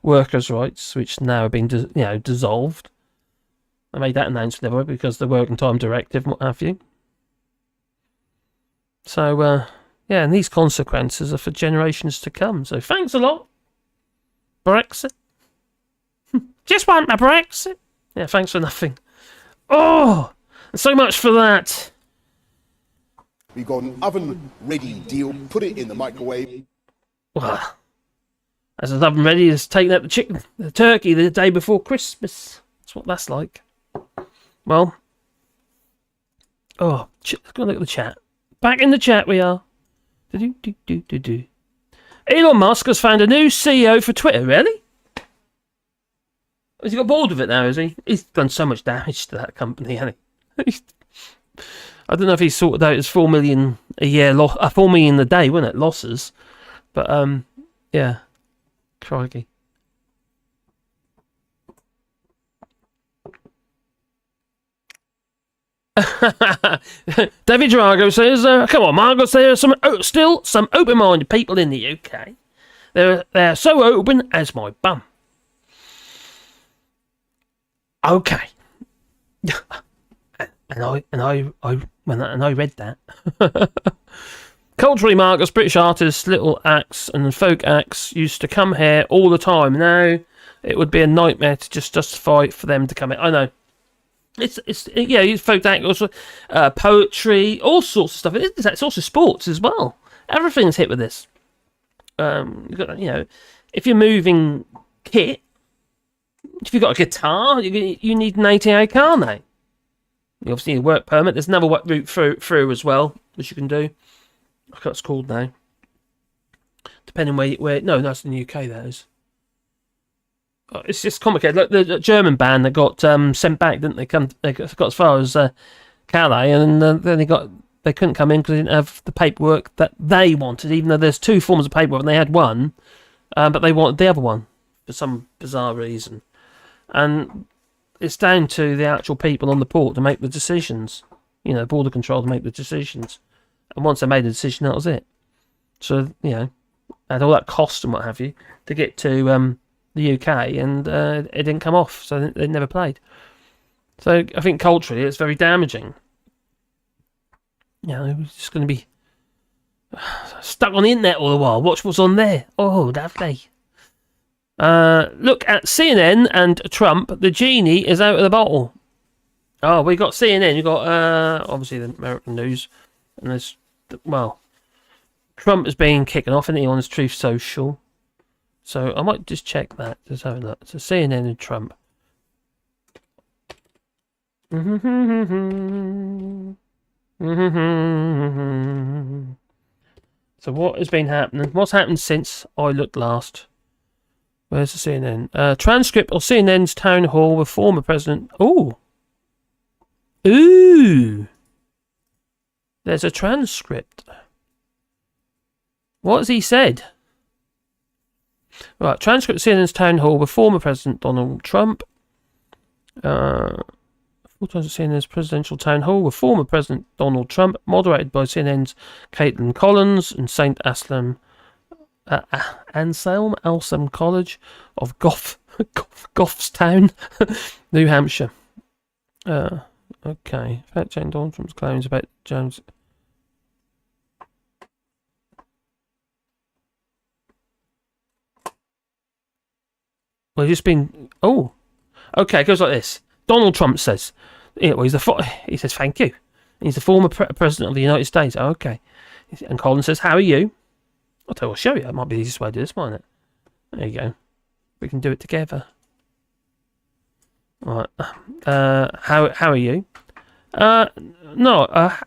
workers' rights, which now have been, dissolved. I made that announcement because the Working Time Directive and what have you. So, and these consequences are for generations to come. So, thanks a lot, Brexit. Just want my Brexit. Yeah, thanks for nothing. Oh, so much for that. We got an oven-ready deal. Put it in the microwave. Well, as an oven ready as taking out the turkey the day before Christmas. That's what that's like. Well, let's go and look at the chat. Back in the chat we are. Elon Musk has found a new CEO for Twitter. Really? Has he got bored of it now, has he? He's done so much damage to that company, hasn't he? I don't know if he's sorted out his 4 million a year, 4 million a day, wasn't it? Losses. But, yeah. Crikey. David Drago says, come on, Margaret, there are still some open-minded people in the UK. They're so open as my bum. Okay. and I read that. Culturally, Marcus, British artists, little acts and folk acts used to come here all the time. Now it would be a nightmare to just justify for them to come here. I know. It's folk act, also poetry, all sorts of stuff. It's also sports as well. Everything's hit with this. If you're moving kit, if you've got a guitar, you need an ATA car now. You obviously need a work permit. There's another route through as well, which you can do. I forgot what it's called now. Depending where. No, that's in the UK. That is. It's just complicated. Look, the German band that got sent back, didn't they? They got as far as Calais, and then they couldn't come in because they didn't have the paperwork that they wanted. Even though there's two forms of paperwork, and they had one, but they wanted the other one for some bizarre reason. And it's down to the actual people on the port to make the decisions. Border control to make the decisions. And once they made the decision, that was it. So had all that cost and what have you to get to the UK, and it didn't come off, so they never played. So I think culturally it's very damaging. It's just going to be stuck on the internet all the while. Watch what's on there. Oh, lovely. Look at CNN and Trump. The genie is out of the bottle. Oh, we got CNN. You got obviously the American news, and there's Trump has been kicking off, isn't he, on his Truth Social. So I might just check that. Just have a look. So CNN and Trump. So what has been happening? What's happened since I looked last? Where's the CNN? Transcript of CNN's town hall with former president. Ooh. There's a transcript. What has he said? Right, transcript of CNN's town hall with former President Donald Trump. Full times at CNN's presidential town hall with former President Donald Trump, moderated by CNN's Caitlin Collins and St. Anselm College of Goffstown, New Hampshire. Okay. Fact check Donald Trump's claims about Jones. Well, just been. Oh, okay. It goes like this. Donald Trump says, he says thank you. He's the former president of the United States. Oh, okay. And Collins says, how are you? I'll show you. It might be the easiest way to do this, mightn't it? There you go. We can do it together. Right. How are you? How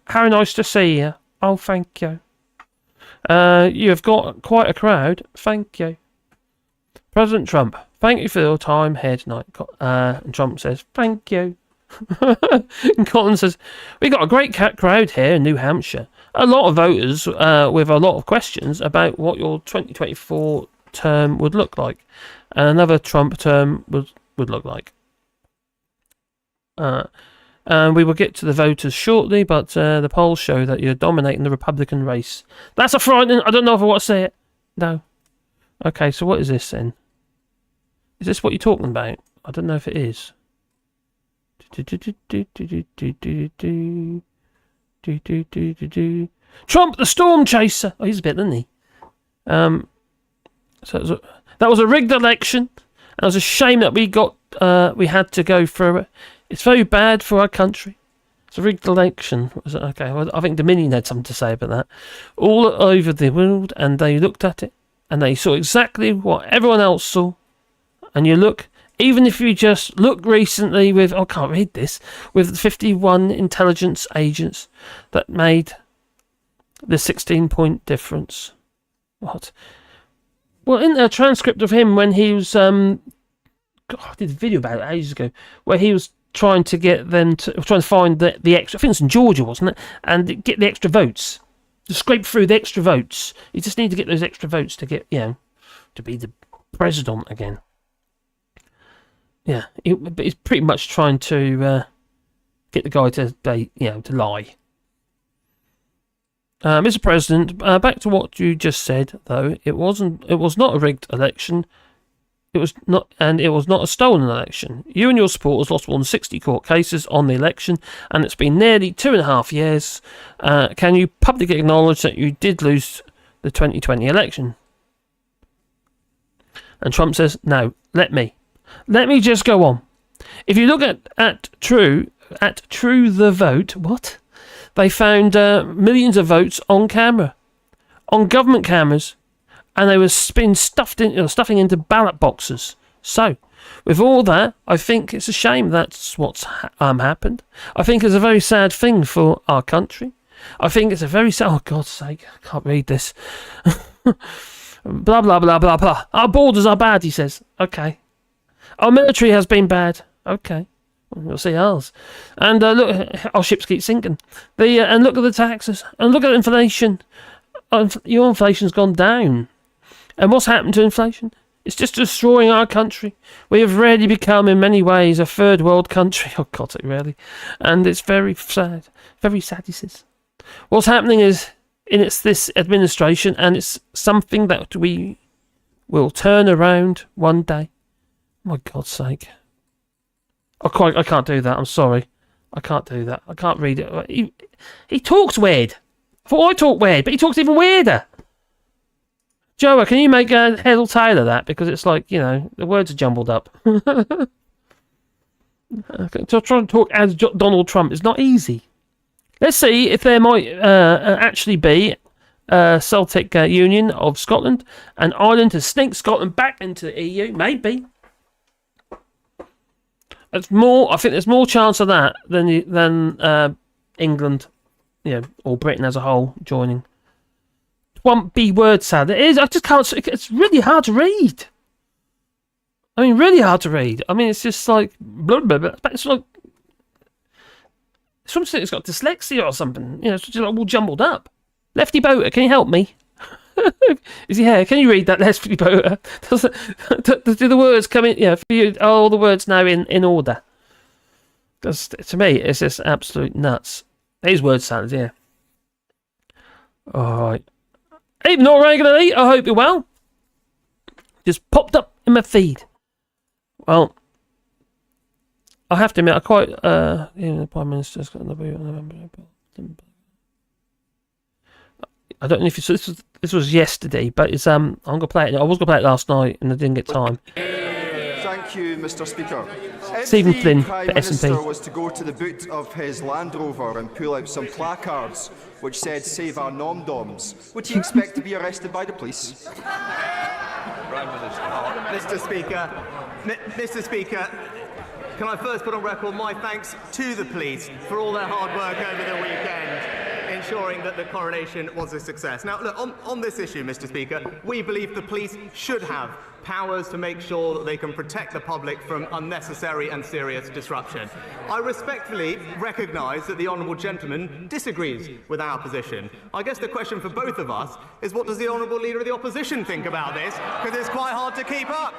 nice to see you. Oh, thank you. You have got quite a crowd. Thank you. President Trump, thank you for your time here tonight. And Trump says, thank you. And Collins says, we got a great crowd here in New Hampshire. A lot of voters with a lot of questions about what your 2024 term would look like. And another Trump term would look like. And we will get to the voters shortly, but the polls show that you're dominating the Republican race. That's a frightening... I don't know if I want to say it. No. Okay, so what is this then? Is this what you're talking about? I don't know if it is. Trump, the storm chaser. Oh, he's a bit, isn't he? So that was a rigged election. And it was a shame that we had to go through it. It's very bad for our country. It's a rigged election. Okay, well, I think Dominion had something to say about that. All over the world, and they looked at it, and they saw exactly what everyone else saw. And you look, even if you just look recently with, I can't read this, with 51 intelligence agents that made the 16-point difference. What? Well, in a transcript of him when he was, I did a video about it ages ago, where he was trying to get them to, trying to find the extra, I think it's in Georgia, wasn't it? And get the extra votes. To scrape through the extra votes. You just need to get those extra votes to get, to be the president again. Yeah, he's pretty much trying to get the guy to lie. Mr. President, back to what you just said, though. It was not a rigged election. It was not a stolen election. You and your supporters lost more than 60 court cases on the election, and it's been nearly 2.5 years. Can you publicly acknowledge that you did lose the 2020 election? And Trump says, no, let me just go on. If you look at True the Vote, what? They found millions of votes on camera, on government cameras, and they were being stuffing into ballot boxes. So, with all that, I think it's a shame that's what's happened. I think it's a very sad thing for our country. I think it's a very sad... Oh, God's sake, I can't read this. Blah, blah, blah, blah, blah. Our borders are bad, he says. Okay. Our military has been bad. Okay. We'll see ours. And look, our ships keep sinking. And look at the taxes. And look at inflation. Your inflation's gone down. And what's happened to inflation? It's just destroying our country. We have really become, in many ways, a third world country. Oh, God, really. And it's very sad. Very sad, he says. What's happening is, it's this administration, and it's something that we will turn around one day. My God's sake. I can't do that. I'm sorry. I can't do that. I can't read it. He talks weird. I thought I talk weird, but he talks even weirder. Joa, can you make a head or tail of that? Because it's like, the words are jumbled up. To try and talk as Donald Trump is not easy. Let's see if there might actually be Celtic Union of Scotland and Ireland to sneak Scotland back into the EU. Maybe. It's more. I think there's more chance of that than England, or Britain as a whole joining. One B word salad. It is. I just can't. It's really hard to read. I mean, really hard to read. I mean, it's just like blah, blah, blah. It's like something that's got dyslexia or something. It's just like all jumbled up. Lefty Boater, can you help me? Is he here? Can you read that, Lefty Boater? Do the words come in? Yeah, for you, are all the words now in order? Because to me, it's just absolute nuts. These word salads, yeah. All right. Even not regularly. I hope you're well. Just popped up in my feed. Well, I have to admit, I quite. The Prime Minister's got another. I don't know if this was yesterday, but it's I'm gonna play it. I was gonna play it last night, and I didn't get time. Thank you, Mr. Speaker. Stephen If Flynn the Prime for Minister SNP. was to go to the boot of his Land Rover and pull out some placards which said "Save our nom-doms," would he expect to be arrested by the police? Mr. Speaker, can I first put on record my thanks to the police for all their hard work over the weekend, ensuring that the coronation was a success. Now, look, on this issue, Mr. Speaker, we believe the police should have powers to make sure that they can protect the public from unnecessary and serious disruption. I respectfully recognise that the honourable gentleman disagrees with our position. I guess the question for both of us is, what does the honourable leader of the opposition think about this? Because it's quite hard to keep up.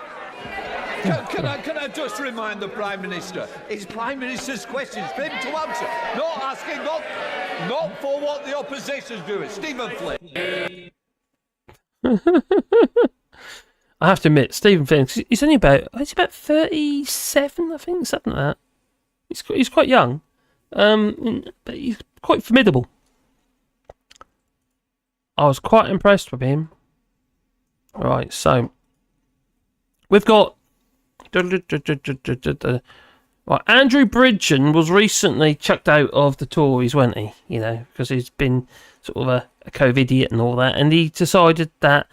Can I just remind the Prime Minister, it's Prime Minister's questions for him to answer, not asking, not for what the opposition's doing. Stephen Flynn. I have to admit, Stephen Flynn, he's only about 37, I think, something like that. He's quite young, but he's quite formidable. I was quite impressed with him. Right, so we've got Andrew Bridgen was recently chucked out of the Tories, wasn't he? Because he's been sort of a COVID idiot and all that, and he decided that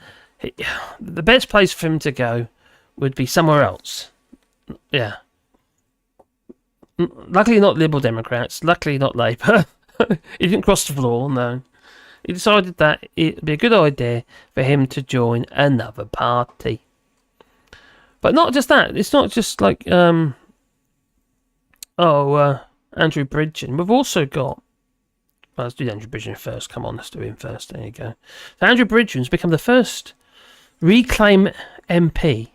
the best place for him to go would be somewhere else. Yeah. Luckily not Liberal Democrats, luckily not Labour. He didn't cross the floor, no. He decided that it would be a good idea for him to join another party. But not just that, it's not just like, Andrew Bridgen. We've also got, let's do Andrew Bridgen first, come on, let's do him first, there you go. So Andrew Bridgen's become the first Reclaim MP,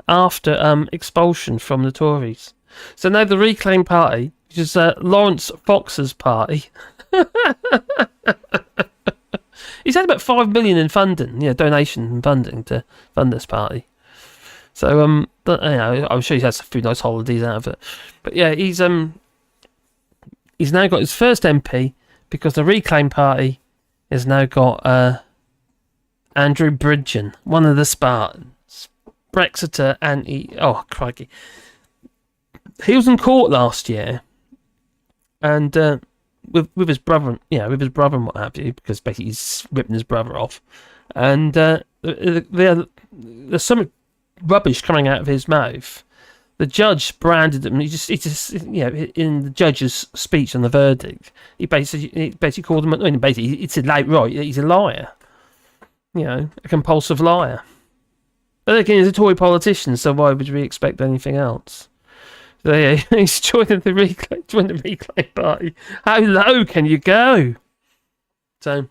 after expulsion from the Tories. So now the Reclaim Party, which is Lawrence Fox's party, he's had about 5 million in funding, donation and funding to fund this party. So I'm sure he has a few nice holidays out of it. But yeah, he's now got his first MP because the Reclaim Party has now got Andrew Bridgen, one of the Spartans, Brexiteer, oh crikey, he was in court last year, and with his brother, and what have you, because basically he's ripping his brother off, and there's some rubbish coming out of his mouth. The judge branded him. He just in the judge's speech on the verdict, he basically called him. He said right, he's a liar. A compulsive liar. But again, he's a Tory politician, so why would we expect anything else? So yeah, he's joining the Reclaim Party. How low can you go? So,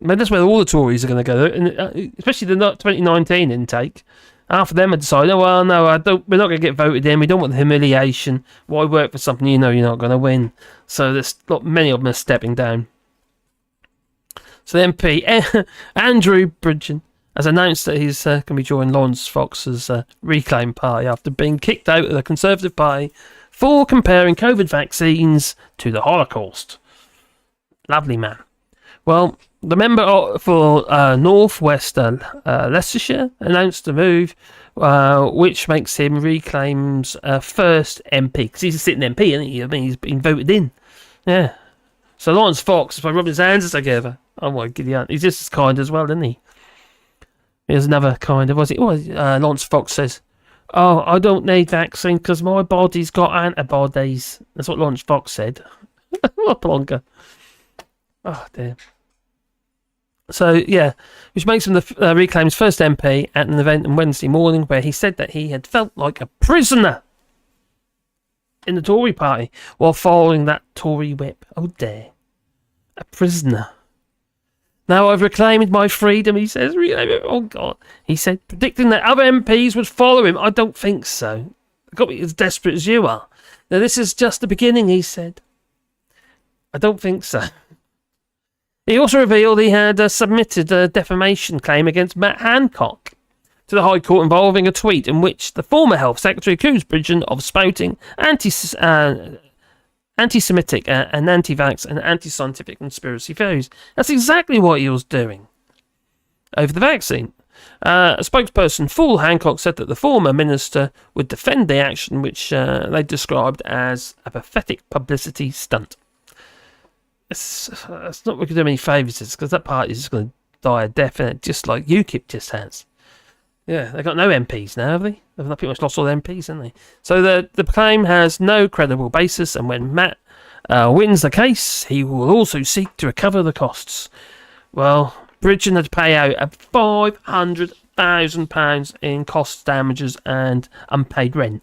that's where all the Tories are going to go, and especially the 2019 intake. Half of them have decided, we're not going to get voted in. We don't want the humiliation. Why work for something you're not going to win? So there's many of them are stepping down. So the MP, Andrew Bridgen, has announced that he's going to be joining Lawrence Fox's Reclaim Party after being kicked out of the Conservative Party for comparing COVID vaccines to the Holocaust. Lovely man. Well, the member for North West Leicestershire announced the move, which makes him Reclaim's first MP, because he's a sitting MP, isn't he? I mean, he's been voted in. Yeah. So Lawrence Fox is by rubbing his hands together. Oh my God, he's just as kind as well, isn't he? Here's another kind of, Lawrence Fox says, "Oh, I don't need vaccine because my body's got antibodies." That's what Lawrence Fox said. What a plonker. Oh, dear. So, yeah, which makes him the Reclaim's first MP at an event on Wednesday morning where he said that he had felt like a prisoner in the Tory party while following that Tory whip. Oh, dear. A prisoner. "Now I've reclaimed my freedom," he says. Oh, God. He said, predicting that other MPs would follow him. "I don't think so. I've got to be as desperate as you are. Now, this is just the beginning," he said. "I don't think so." He also revealed he had submitted a defamation claim against Matt Hancock to the High Court involving a tweet in which the former Health Secretary accused Bridgen of spouting anti-Semitic and anti-vax and anti-scientific conspiracy theories. That's exactly what he was doing over the vaccine. A spokesperson for Hancock said that the former minister would defend the action, which they described as a pathetic publicity stunt. It's not going to do any favours, because that party is just going to die a death in it, just like UKIP just has. Yeah, they've got no MPs now, have they? They've pretty much lost all their MPs, haven't they? So the claim has no credible basis, and when Matt wins the case, he will also seek to recover the costs. Well, Bridgen had to pay out £500,000 in costs, damages, and unpaid rent.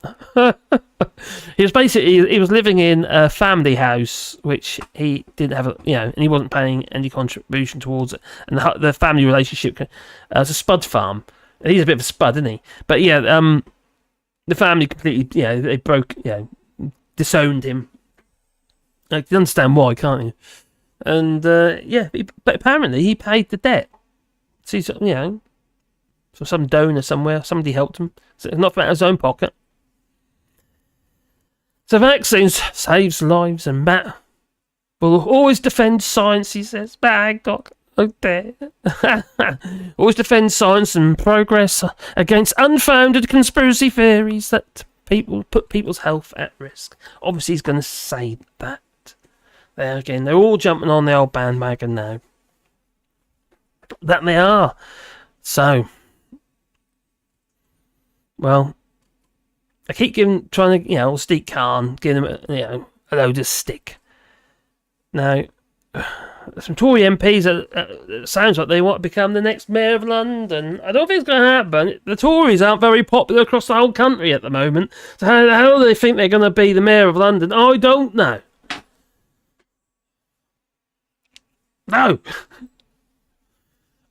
He was living in a family house which he didn't have, and he wasn't paying any contribution towards it. And the family relationship was a spud farm. He's a bit of a spud, isn't he? But yeah, the family completely, they broke, disowned him. You can understand why, can't you? And but apparently he paid the debt. So he's, from some donor somewhere, somebody helped him. So not from his own pocket. So vaccines saves lives, and Matt will always defend science, he says. Bag doc. Oh dear. Always defend science and progress against unfounded conspiracy theories that put people's health at risk. Obviously he's going to say that. There again, they're all jumping on the old bandwagon now. That they are. So, well, I keep trying to, Steve Khan, giving him, a load of stick. Now, some Tory MPs, it sounds like they want to become the next Mayor of London. I don't think it's going to happen. The Tories aren't very popular across the whole country at the moment. So how the hell do they think they're going to be the Mayor of London? I don't know. No.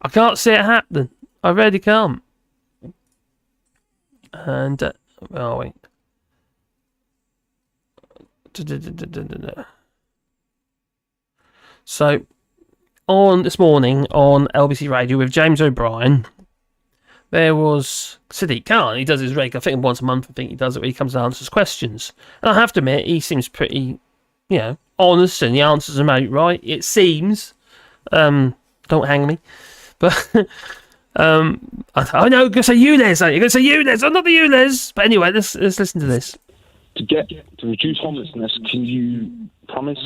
I can't see it happening. I really can't. And, wait. So, this morning on LBC Radio with James O'Brien, there was Sadiq Khan. He does his regular, I think once a month, I think he does it, where he comes and answers questions. And I have to admit, he seems pretty, honest, and he answers them outright. It seems. Don't hang me. But, I know, you're going to say ULEZ, aren't you? You're going to say ULEZ. I'm not the ULEZ. But anyway, let's listen to this. To reduce homelessness, can you promise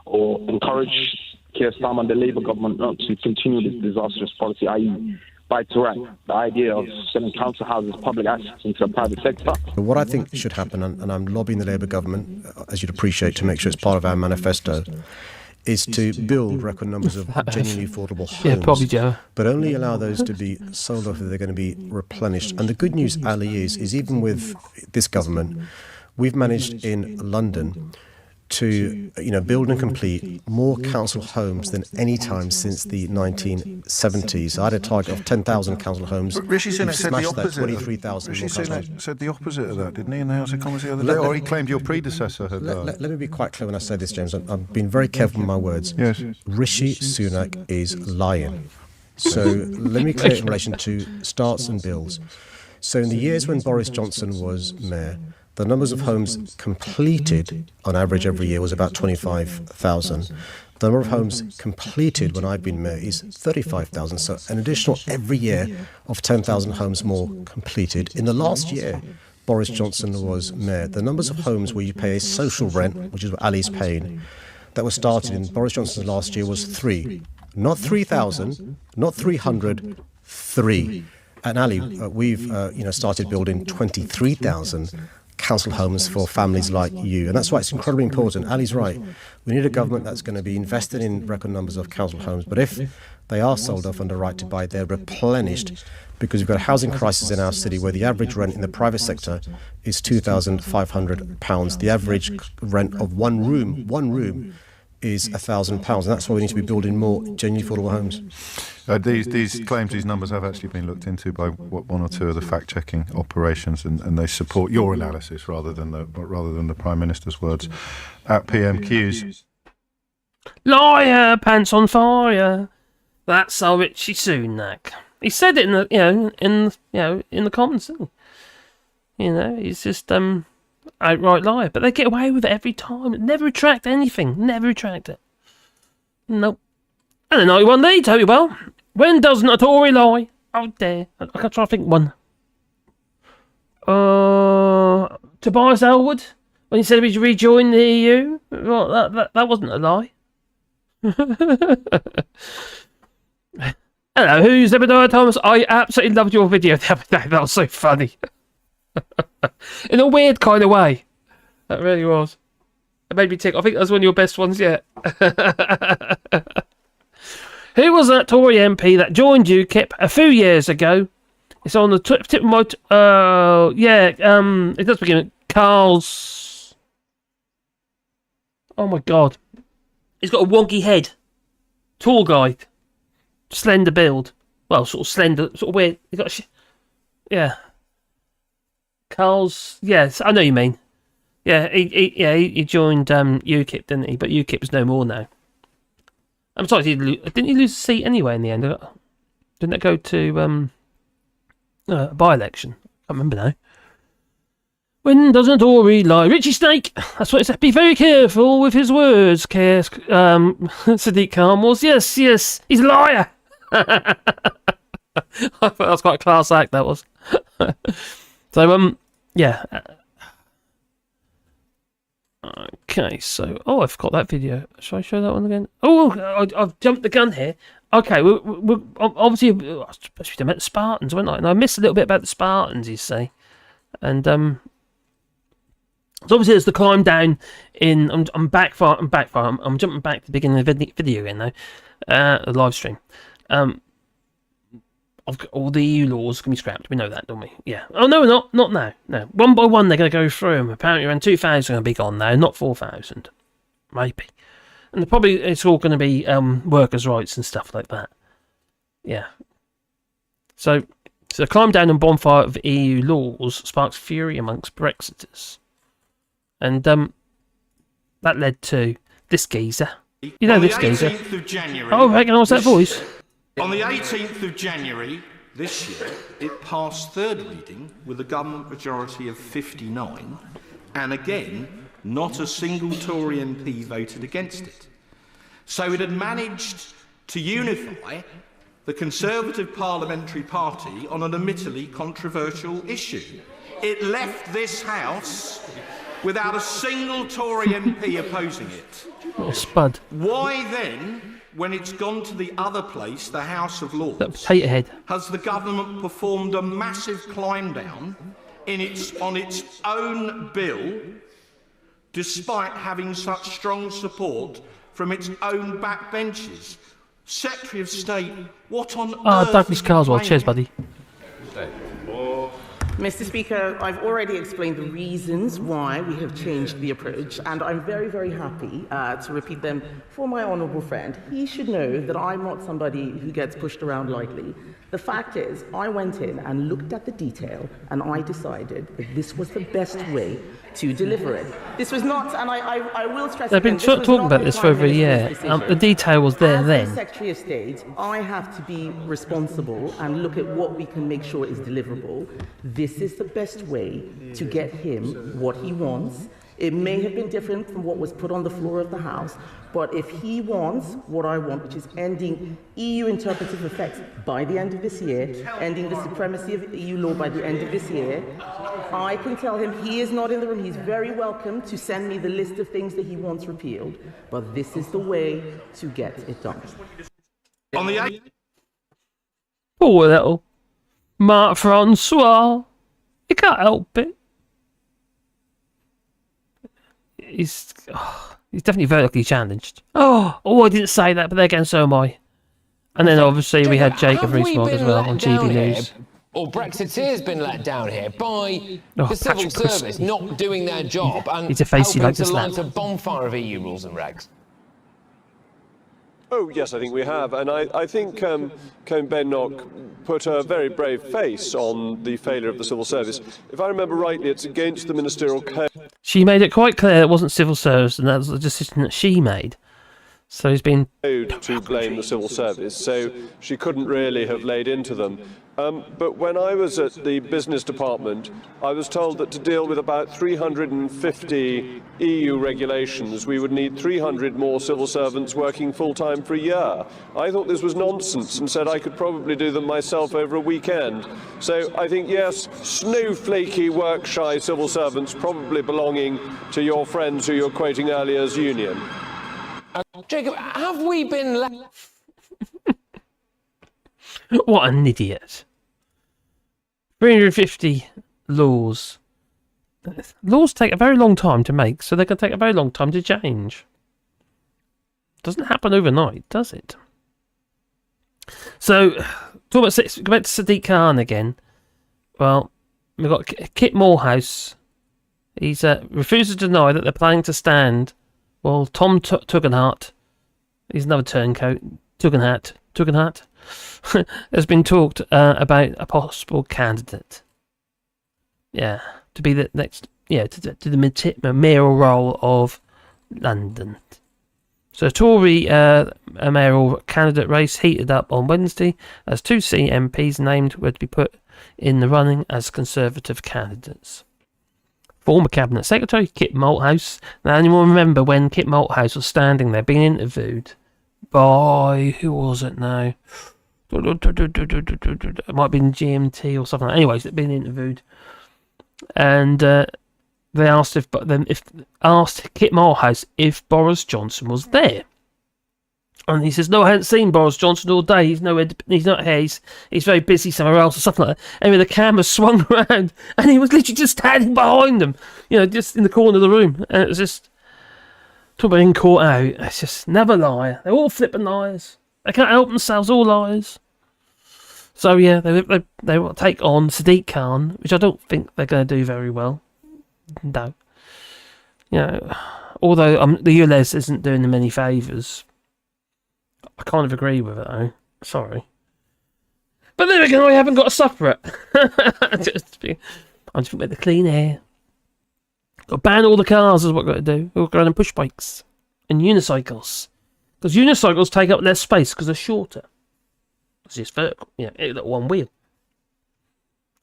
or encourage Keir Starmer and the Labour government not to continue this disastrous policy, i.e. buy to rent, the idea of selling council houses, public assets into the private sector? What I think should happen, and I'm lobbying the Labour government, as you'd appreciate, to make sure it's part of our manifesto, is to build record numbers of genuinely affordable homes. Yeah, probably, Joe. But only allow those to be sold off if they're going to be replenished. And the good news, Ali, is even with this government, we've managed in London to build and complete more council homes than any time since the 1970s. I had a target of 10,000 council homes. But Rishi Sunak said the opposite. 23,000. Rishi Sunak said the opposite of that, didn't he, in the House of Commons the other day? Or he claimed your predecessor had. Let me be quite clear when I say this, James. I've been very careful with my words. Yes. Rishi Sunak is lying. So let me clear it in relation to starts and bills. So in the years when Boris Johnson was mayor, the numbers of homes completed on average every year was about 25,000. The number of homes completed when I've been mayor is 35,000. So an additional every year of 10,000 homes more completed. In the last year, Boris Johnson was mayor, the numbers of homes where you pay a social rent, which is what Ali's paying, that was started in Boris Johnson's last year was 3. Not 3,000, not 300, 3. And Ali, we've started building 23,000 council homes for families like you. And that's why it's incredibly important. Ali's right. We need a government that's going to be invested in record numbers of council homes. But if they are sold off under right to buy, they're replenished, because we've got a housing crisis in our city where the average rent in the private sector is £2,500. The average rent of one room is £1,000. And that's why we need to be building more genuinely affordable homes. These claims, these numbers have actually been looked into by one or two of the fact-checking operations, and they support your analysis rather than the Prime Minister's words at PMQs. Liar, pants on fire. That's our Rishi Sunak. He said it in the comments. He's just outright liar. But they get away with it every time. Never retract anything. Never retract it. Nope. And the 91 there, tell you well. When doesn't a Tory lie? Oh dear. I can try to think one. Tobias Elwood, when he said he'd rejoin the EU. Well, that wasn't a lie. Hello, who's Zebediah Thomas? I absolutely loved your video the other day. That was so funny. In a weird kind of way. That really was. It made me tick. I think that was one of your best ones yet. Who was that Tory MP that joined UKIP a few years ago? It's on the tip of my... it does begin with Carl's... Oh my god. He's got a wonky head. Tall guy. Slender build. Well, sort of slender, sort of weird. He's got yeah. Carl's... Yes, I know what you mean. Yeah, he joined UKIP, didn't he? But UKIP's no more now. I'm sorry, didn't he lose a seat anyway in the end? Didn't it go to a by-election? I can't remember now. When doesn't Tory lie? Richie Snake! That's what it said. Be very careful with his words, Sadiq Khan was. Yes, he's a liar! I thought that was quite a class act, that was. So, yeah. Okay, so... Oh, I forgot that video. Shall I show that one again? Oh, I've jumped the gun here. Okay, we're obviously... I was supposed to be about the Spartans, wasn't I? And I missed a little bit about the Spartans, you see. And, so obviously there's the climb down in... I'm jumping back to the beginning of the video again, though. The live stream. I've got all the EU laws can be scrapped. We know that, don't we? Yeah. Oh, no, not now. No. One by one, they're going to go through them. Apparently around 2,000 are going to be gone now, not 4,000. Maybe. And it's all going to be workers' rights and stuff like that. Yeah. So the climb down and bonfire of EU laws sparks fury amongst Brexiteers. And that led to this geezer. You know this geezer. Of January, oh, recognise that voice. On the 18th of January this year, it passed third reading with a government majority of 59, and again, not a single Tory MP voted against it. So it had managed to unify the Conservative Parliamentary Party on an admittedly controversial issue. It left this House without a single Tory MP opposing it. What a spud. Why then, when it's gone to the other place, the House of Lords, that potato head, has the government performed a massive climb down on its own bill, despite having such strong support from its own backbenches? Secretary of State, what on earth... Douglas Carswell, cheers, buddy. Mr. Speaker, I've already explained the reasons why we have changed the approach, and I'm very, very happy to repeat them for my honourable friend. He should know that I'm not somebody who gets pushed around lightly. The fact is, I went in and looked at the detail, and I decided that this was the best way to deliver it. This was not, and I will stress they've been talking about this for over a year. The detail was there then. As Secretary of State, I have to be responsible and look at what we can make sure is deliverable. This is the best way to get him what he wants. It may have been different from what was put on the floor of the House, but if he wants what I want, which is ending EU interpretive effects by the end of this year, ending the supremacy of EU law by the end of this year, I can tell him he is not in the room. He's very welcome to send me the list of things that he wants repealed, but this is the way to get it done. On the 8th. Poor little Mark Francoise. You can't help it. He's definitely vertically challenged. Oh, I didn't say that, but then again, so am I. And then obviously we had Jacob Rees-Mogg as well on GB News. Or Brexiteers been let down here by the civil service not doing their job and He's a face he helping likes to to slap. light a bonfire of EU rules and regs? Oh, yes, I think we have. And I think Kemi Badenoch put a very brave face on the failure of the civil service. If I remember rightly, it's against the ministerial code. She made it quite clear it wasn't civil service, and that was a decision that she made. So he's been to blame the civil service, so she couldn't really have laid into them. But when I was at the business department, I was told that to deal with about 350 EU regulations, we would need 300 more civil servants working full-time for a year. I thought this was nonsense and said I could probably do them myself over a weekend. So I think, yes, snowflakey, work-shy civil servants probably belonging to your friends who you're quoting earlier as union. Jacob, have we been What an idiot. 350 laws. Laws take a very long time to make, so they can take a very long time to change. Doesn't happen overnight, does it? So, go back to Sadiq Khan again. Well, we've got Kit Morehouse. He's refuses to deny that they're planning to stand. Well, Tom Tugendhat, he's another turncoat. Tugendhat. Has been talked about a possible candidate. Yeah, to be the next. Yeah, to the mayoral role of London. So, Tory mayoral candidate race heated up on Wednesday as two CMPs named were to be put in the running as Conservative candidates. Former Cabinet Secretary Kit Malthouse. Now, anyone remember when Kit Malthouse was standing there being interviewed by, who was it now? It might have been GMT or something. Anyways, they'd been interviewed, and they asked asked Kit Malthouse if Boris Johnson was there, and he says, "No, I hadn't seen Boris Johnson all day. He's nowhere. He's not here. He's very busy somewhere else or something like that." Anyway, the camera swung around, and he was literally just standing behind them, just in the corner of the room, and it was just talk about being caught out. It's just never lie. They're all flipping liars. They can't help themselves, all liars. So yeah, they will take on Sadiq Khan, which I don't think they're going to do very well. No. Although the ULEZ isn't doing them any favours. I kind of agree with it though. Sorry. But there we go, I haven't got to suffer it. I'm just with the clean air. Got to ban all the cars is what we've got to do. We'll go around and push bikes and unicycles. Because unicycles take up less space because they're shorter. It's just vertical, it's got one wheel.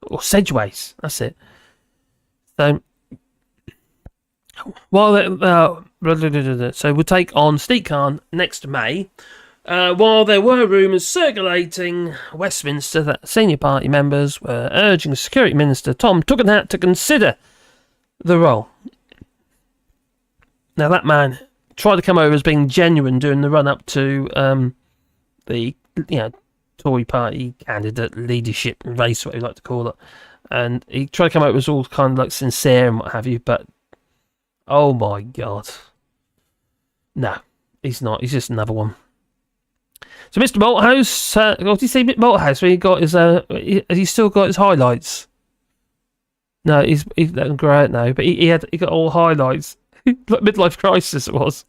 Or Sedgeways, that's it. So, so we'll take on Sadiq Khan next May. While there were rumours circulating Westminster that senior party members were urging Security Minister Tom Tugendhat to consider the role. Now that man tried to come over as being genuine during the run-up to the Tory party candidate leadership race, what you like to call it, and he tried to come over as all kind of like sincere and what have you, but oh my god, no, he's not. He's just another one. So Mr Malthouse, what did you say, Mr Malthouse? Where he got his, has he still got his highlights? No, he's let them grow out now, but he got all highlights. Like midlife crisis it was.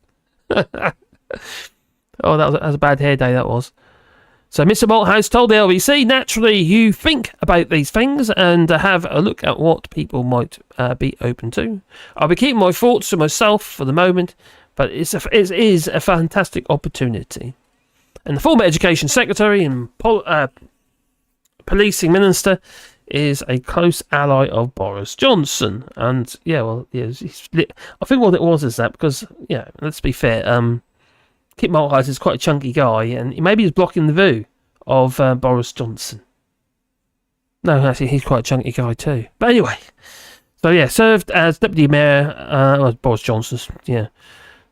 Oh, that was a bad hair day, that was. So Mr Malthouse told the LBC, naturally you think about these things and have a look at what people might be open to. I'll be keeping my thoughts to myself for the moment, but it is a fantastic opportunity. And the former Education Secretary and Policing Minister is a close ally of Boris Johnson. And, I think what it was is that because, let's be fair, Kit Malthouse is quite a chunky guy, and maybe he's blocking the view of Boris Johnson. No, actually, he's quite a chunky guy too. But anyway, so served as Deputy Mayor, Boris Johnson's,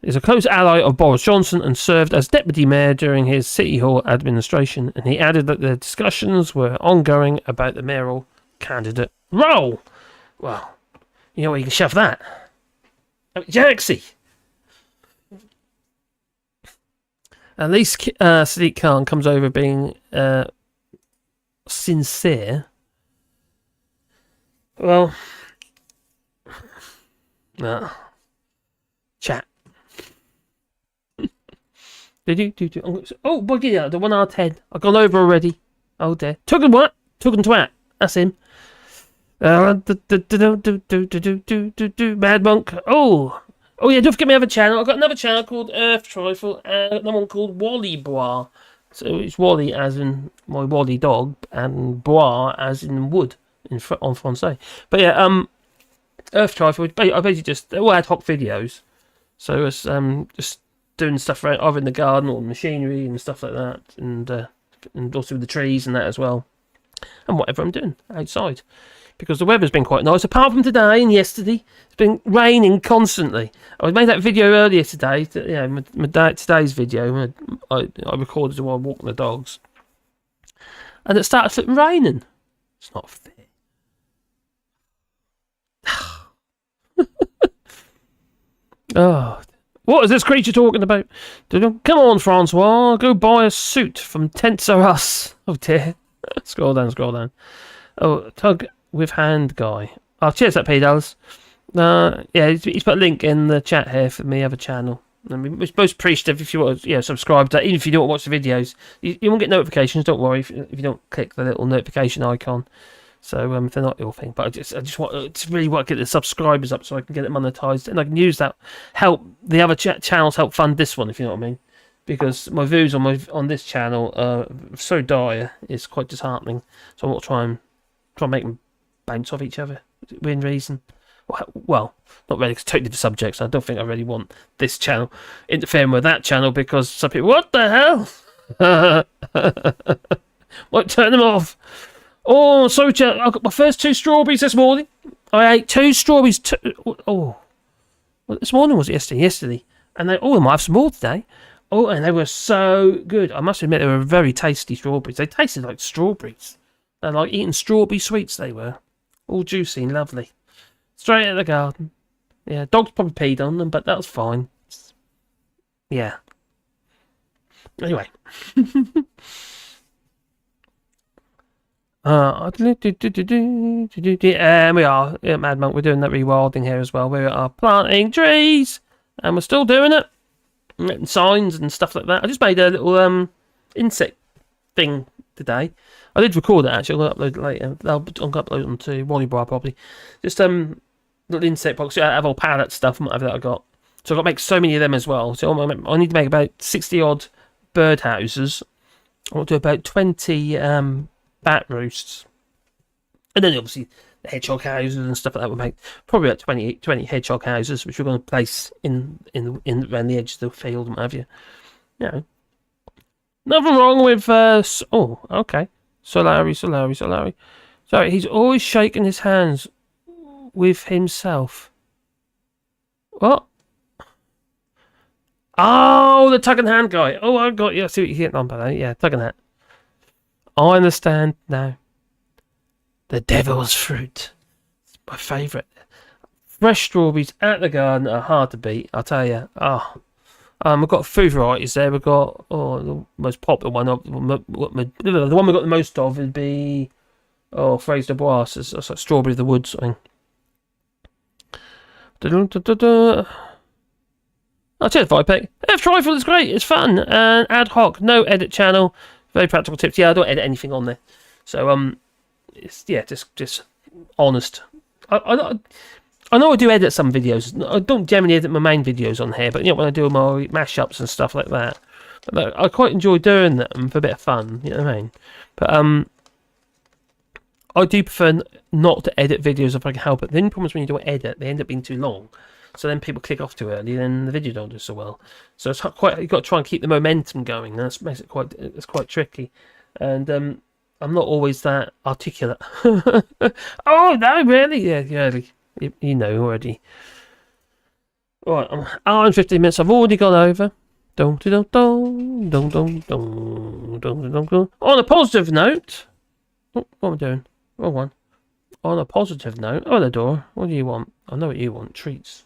is a close ally of Boris Johnson and served as deputy mayor during his City Hall administration. And he added that the discussions were ongoing about the mayoral candidate role. Well, you know where you can shove that? Jaxie. At least Sadiq Khan comes over being sincere. Well, chat. Oh, boy, yeah, the 1 hour 10. I've gone over already. Oh dear. Tuggen what? Tuggen twat. That's him. Mad Monk. Oh yeah, don't forget me, I have a channel. I've got another channel called Earth Trifle and another one called Wally Bois. So it's Wally as in my Wally dog and Bois as in wood en français. But yeah, Earth Trifle, I basically just all ad hoc videos. So it's just doing stuff around, either in the garden or machinery and stuff like that, and also with the trees and that as well, and whatever I'm doing outside. Because the weather's been quite nice, apart from today and yesterday. It's been raining constantly. I made that video earlier today, today's video, I recorded while walking the dogs. And it started flipping raining. It's not fair. Oh, what is this creature talking about? Come on, Francoise, go buy a suit from Tents R Us. Oh dear. Scroll down. Oh, tug with hand guy. Oh, cheers that P-Dallas. Yeah, he's put a link in the chat here for me, have a channel. I mean, it's most appreciative if you want to subscribe to that, even if you don't watch the videos. You won't get notifications, don't worry, if you don't click the little notification icon. So if they're not your thing, but I just want to really want to get the subscribers up so I can get it monetized, and I can use that help the other channels help fund this one, if you know what I mean. Because my views on this channel are so dire, it's quite disheartening. So I want to try and make them bounce off each other within reason. Well, not really, because totally the subjects. I don't think I really want this channel interfering with that channel, because some people, what the hell? Might turn them off. Oh, so I got my first 2 strawberries this morning. I ate 2 strawberries. This morning was it yesterday? And I might have some more today. Oh, and they were so good. I must admit, they were very tasty strawberries. They tasted like strawberries. They're like eating strawberry sweets, they were. All juicy and lovely. Straight out of the garden. Yeah, dogs probably peed on them, but that was fine. Yeah. Anyway. And we are, Mad Monk, we're doing that rewilding here as well. We are planting trees, and we're still doing it. And signs and stuff like that. I just made a little insect thing today. I did record it actually. I'll upload it later. I'll upload it onto Wally Bar probably. Just little insect box. I have all pallet stuff and whatever that I got. So I've got to make so many of them as well. So I need to make about 60 odd bird houses. I want to do about 20 bat roosts. And then obviously the hedgehog houses and stuff like that. We'll make probably about 20 hedgehog houses, which we're going to place in around the edge of the field and what have you. You know. Nothing wrong with okay. Solari. Sorry, he's always shaking his hands with himself. What? Oh, the tug and hand guy. Oh, I got you. I see what you're getting on by that. Yeah, tug and hand. I understand now. The devil's fruit. It's my favourite. Fresh strawberries at the garden are hard to beat, I'll tell you. We've got 3 varieties there. We've got the most popular one. The one we've got the most of would be Fraise de Bois. It's like strawberry of the woods, I think. I'll tell you the pick. Trifle is great. It's fun and ad hoc. No edit channel. Very practical tips. Yeah, I don't edit anything on there. So it's just honest. I know I do edit some videos. I don't generally edit my main videos on here, but when I do my mashups and stuff like that, I quite enjoy doing them for a bit of fun. You know what I mean? But I do prefer not to edit videos if I can help it. The only problem is when you do an edit, they end up being too long. So then people click off too early, then the video don't do so well. So it's you've got to try and keep the momentum going. That makes it quite tricky. And I'm not always that articulate. Oh no, really? Yeah, really. You know already. Right, hour and 15 minutes. I've already gone over. Dun, dun, dun, dun, dun, dun, dun, dun, dun. On a positive note, what am I doing? Wrong one. On a positive note, the door. What do you want? I know what you want. Treats.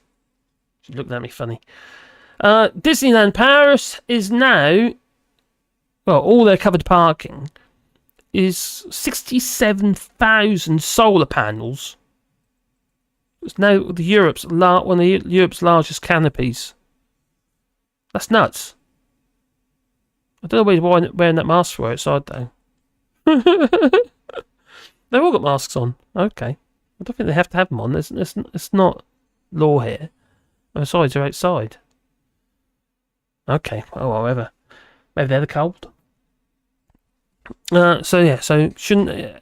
She looked at me funny. Disneyland Paris is now, well, all their covered parking is 67,000 solar panels. It's now one of Europe's largest canopies. That's nuts. I don't know why they're wearing that mask for outside though. They've all got masks on. Okay. I don't think they have to have them on. It's not law here. Besides, they're outside. Okay. Oh, whatever. Maybe they're the cold. So shouldn't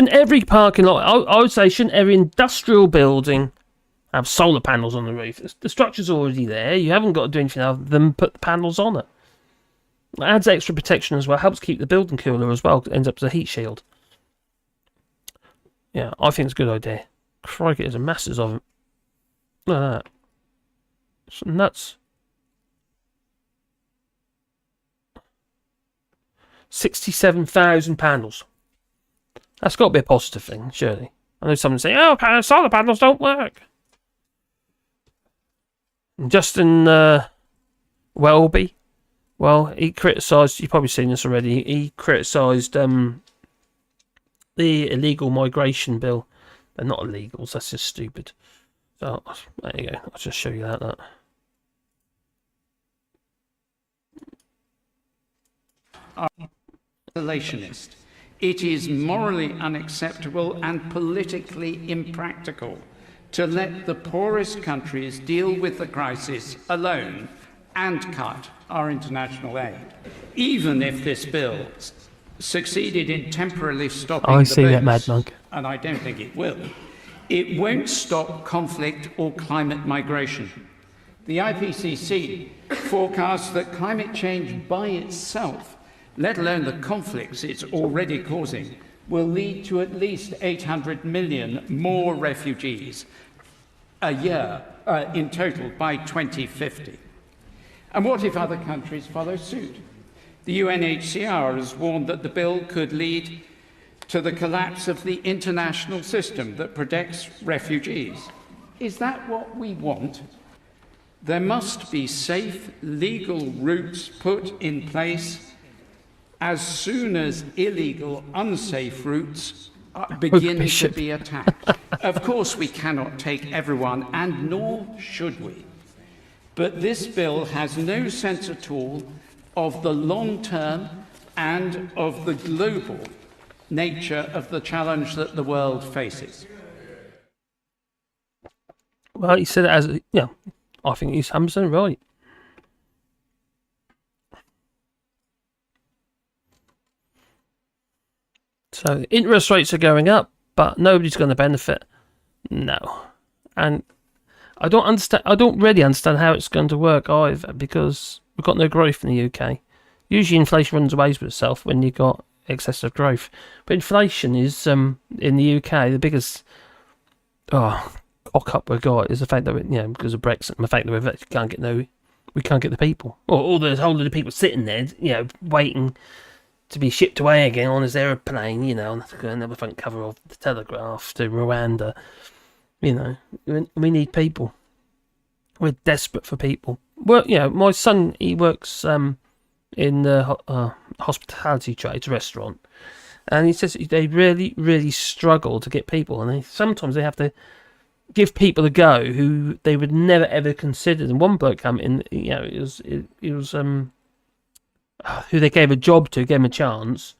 every parking lot, I would say, shouldn't every industrial building have solar panels on the roof? The structure's already there. You haven't got to do anything other than put the panels on it. It adds extra protection as well. Helps keep the building cooler as well. It ends up as a heat shield. Yeah, I think it's a good idea. Crikey, there's a masses of them. Look at that. It's nuts. 67,000 panels. That's got to be a positive thing, surely. I know someone saying, "Oh, solar panels don't work." Justin Welby, well, he criticised. You've probably seen this already. He criticised the illegal migration bill. They're not illegals. That's just stupid. So there you go. I'll just show you that. Isolationist. It is morally unacceptable and politically impractical to let the poorest countries deal with the crisis alone and cut our international aid. Even if this bill succeeded in temporarily stopping the boats, and I don't think it will, it won't stop conflict or climate migration. The IPCC forecasts that climate change by itself, let alone the conflicts it's already causing, will lead to at least 800 million more refugees a year in total by 2050. And what if other countries follow suit? The UNHCR has warned that the bill could lead to the collapse of the international system that protects refugees. Is that what we want? There must be safe, legal routes put in place as soon as illegal, unsafe routes begin to be attacked. Of course, we cannot take everyone, and nor should we. But this bill has no sense at all of the long-term and of the global nature of the challenge that the world faces. Well, he said it as, I think he's 100% right. So interest rates are going up, but nobody's going to benefit. No, and I don't really understand how it's going to work either, because we've got no growth in the UK. Usually, inflation runs away with itself when you've got excessive growth, but inflation is in the UK the biggest cock up we got is the fact that because of Brexit and the fact that we can't get the people, or all the whole of the people sitting there, waiting to be shipped away again on his aeroplane, on the front cover of the Telegraph to Rwanda. We need people. We're desperate for people. Well, my son, he works in the hospitality trade, restaurant, and he says they really, really struggle to get people, and sometimes they have to give people a go who they would never ever consider. And one bloke come in, it was who they gave a job to, gave him a chance,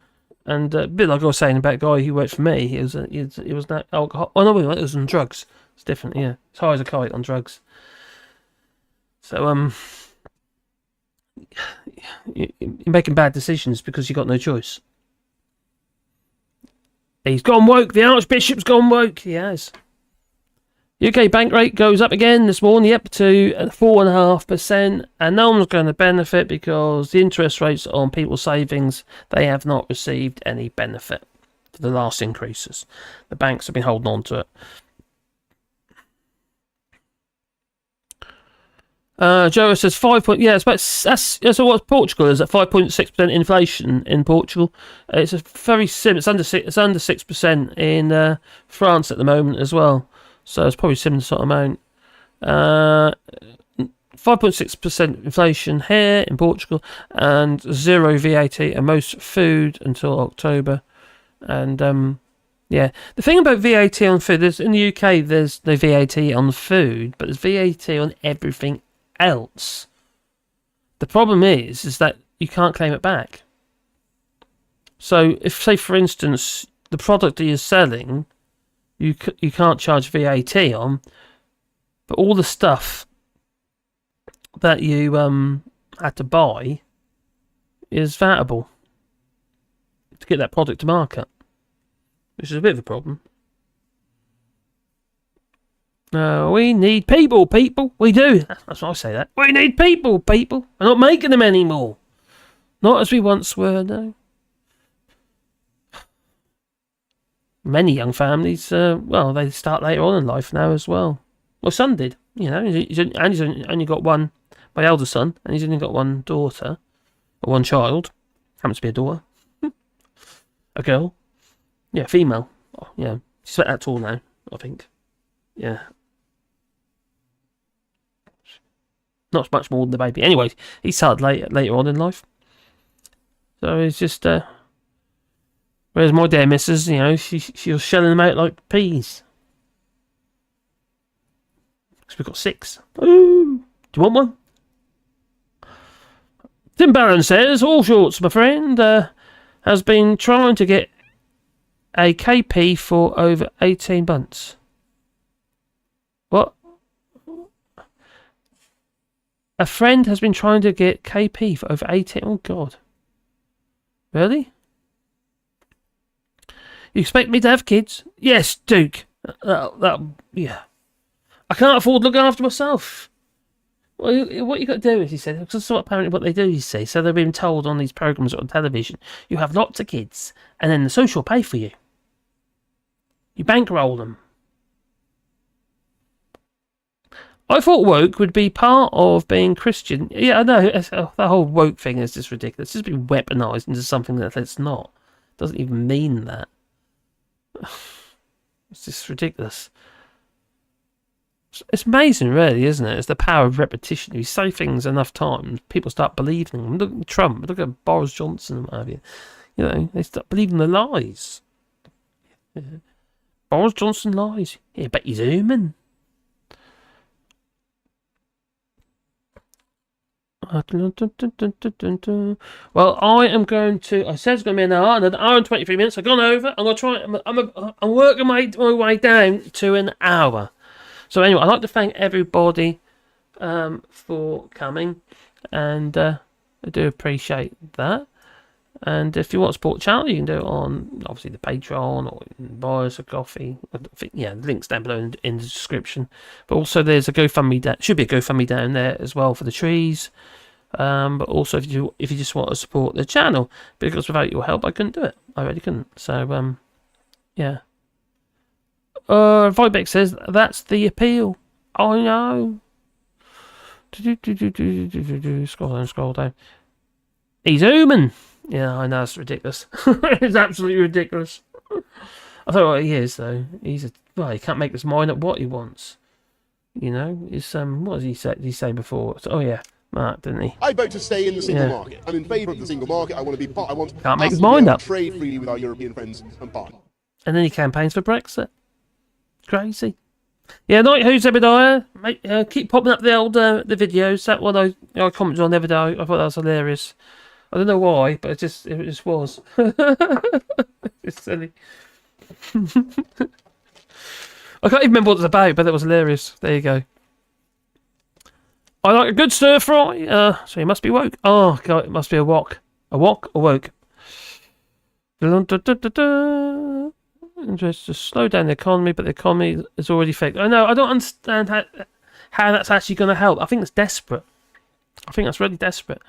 and a bit like I was saying about a guy who worked for me. He was not alcohol. Oh no, it was on drugs. It's different. Yeah, it's high as a kite on drugs. So you're making bad decisions because you got no choice. He's gone woke. The Archbishop's gone woke. He has. UK bank rate goes up again this morning, up to 4.5%, and no one's going to benefit because the interest rates on people's savings, they have not received any benefit for the last increases. The banks have been holding on to it. Joe says 5 point. Yeah, that's what Portugal is at 5.6% inflation in Portugal. It's a very similar. It's under 6% in France at the moment as well. So it's probably similar sort of amount. 5.6% inflation here in Portugal, and 0 VAT on most food until October. And yeah, the thing about VAT on food is in the UK there's no VAT on food, but there's VAT on everything else. The problem is that you can't claim it back. So if, say for instance, the product that you're selling, you can't charge VAT on, but all the stuff that you had to buy is vatable to get that product to market, which is a bit of a problem. We need people. We do. That's what I say that. We need people. We're not making them anymore. Not as we once were, no. Many young families, they start later on in life now as well. Well, son did, he's only got one, my eldest son, and he's only got one daughter, or one child. Happens to be a daughter. A girl. Yeah, female. Oh, yeah, she's about that tall now, I think. Yeah. Not much more than the baby. Anyway, he started later on in life. So it's just, whereas my dear missus, she was shelling them out like peas. Because we've got 6. Ooh, do you want one? Tim Barron says, Allshorts, my friend, has been trying to get a KP for over 18 months. What? A friend has been trying to get KP for over 18... Oh, God. Really? You expect me to have kids? Yes, Duke. Yeah. I can't afford looking after myself. Well, what you got to do is, he said, because that's apparently what they do, you see. So they've been told on these programs on television, you have lots of kids, and then the social pay for you. You bankroll them. I thought woke would be part of being Christian. Yeah, I know. The whole woke thing is just ridiculous. It's just been weaponised into something that it's not. It doesn't even mean that. It's just ridiculous. It's amazing, really, isn't it? It's the power of repetition. You say things enough times, people start believing them. Look at Trump, look at Boris Johnson and what have you. They start believing the lies. Yeah. Boris Johnson lies. Yeah, but he's human. Well, I am going to. I said it's going to be an hour and 23 minutes. I've gone over. I'm going to try. I'm working my way down to an hour. So anyway, I'd like to thank everybody for coming, and I do appreciate that. And if you want to support the channel, you can do it on obviously the Patreon, or you can buy us a coffee. Yeah, links down below in the description. But also there's a GoFundMe. Should be a GoFundMe down there as well for the trees. But also if you just want to support the channel, because without your help I couldn't do it. I really couldn't. So yeah. Vibex says that's the appeal. I know. Scroll down. He's human. Yeah, I know, it's ridiculous. It's absolutely ridiculous. I thought what he is though. He can't make his mind up what he wants. It's what did he say before? Oh yeah, Mark, didn't he? I vote to stay in the single market. I'm in favour of the single market. I want to be part. Can't make his mind up. Trade freely with our European friends and partners. And then he campaigns for Brexit. Crazy. Yeah, Night Who's Zebediah. Keep popping up the old the videos. That one I commented on the other day. I thought that was hilarious. I don't know why, but it just was. It's silly. I can't even remember what it was about, but it was hilarious. There you go. I like a good stir fry. So you must be woke. Oh God, it must be a wok. A wok or woke. Just to slow down the economy, but the economy is already fake. I know. I don't understand how that's actually going to help. I think it's desperate. I think that's really desperate.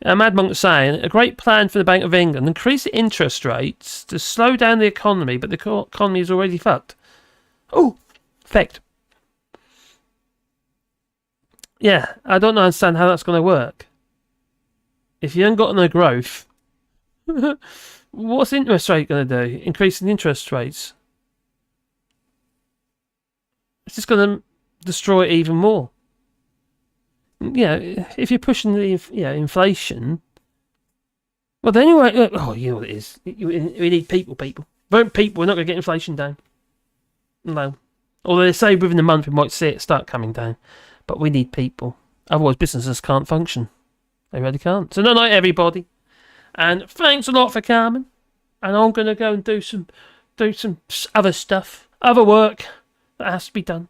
Mad Monk is saying, a great plan for the Bank of England, increase the interest rates to slow down the economy, but the economy is already fucked. Oh, fact. Yeah, I don't understand how that's going to work. If you haven't got no growth, what's interest rate going to do? Increasing interest rates. It's just going to destroy it even more. Yeah, if you're pushing the inflation, well, then anyway, you know what it is. We need people. Without people, we're not going to get inflation down. No. Although they say within a month we might see it start coming down. But we need people. Otherwise, businesses can't function. They really can't. So, no night, everybody. And thanks a lot for coming. And I'm going to go and do some other stuff, other work that has to be done.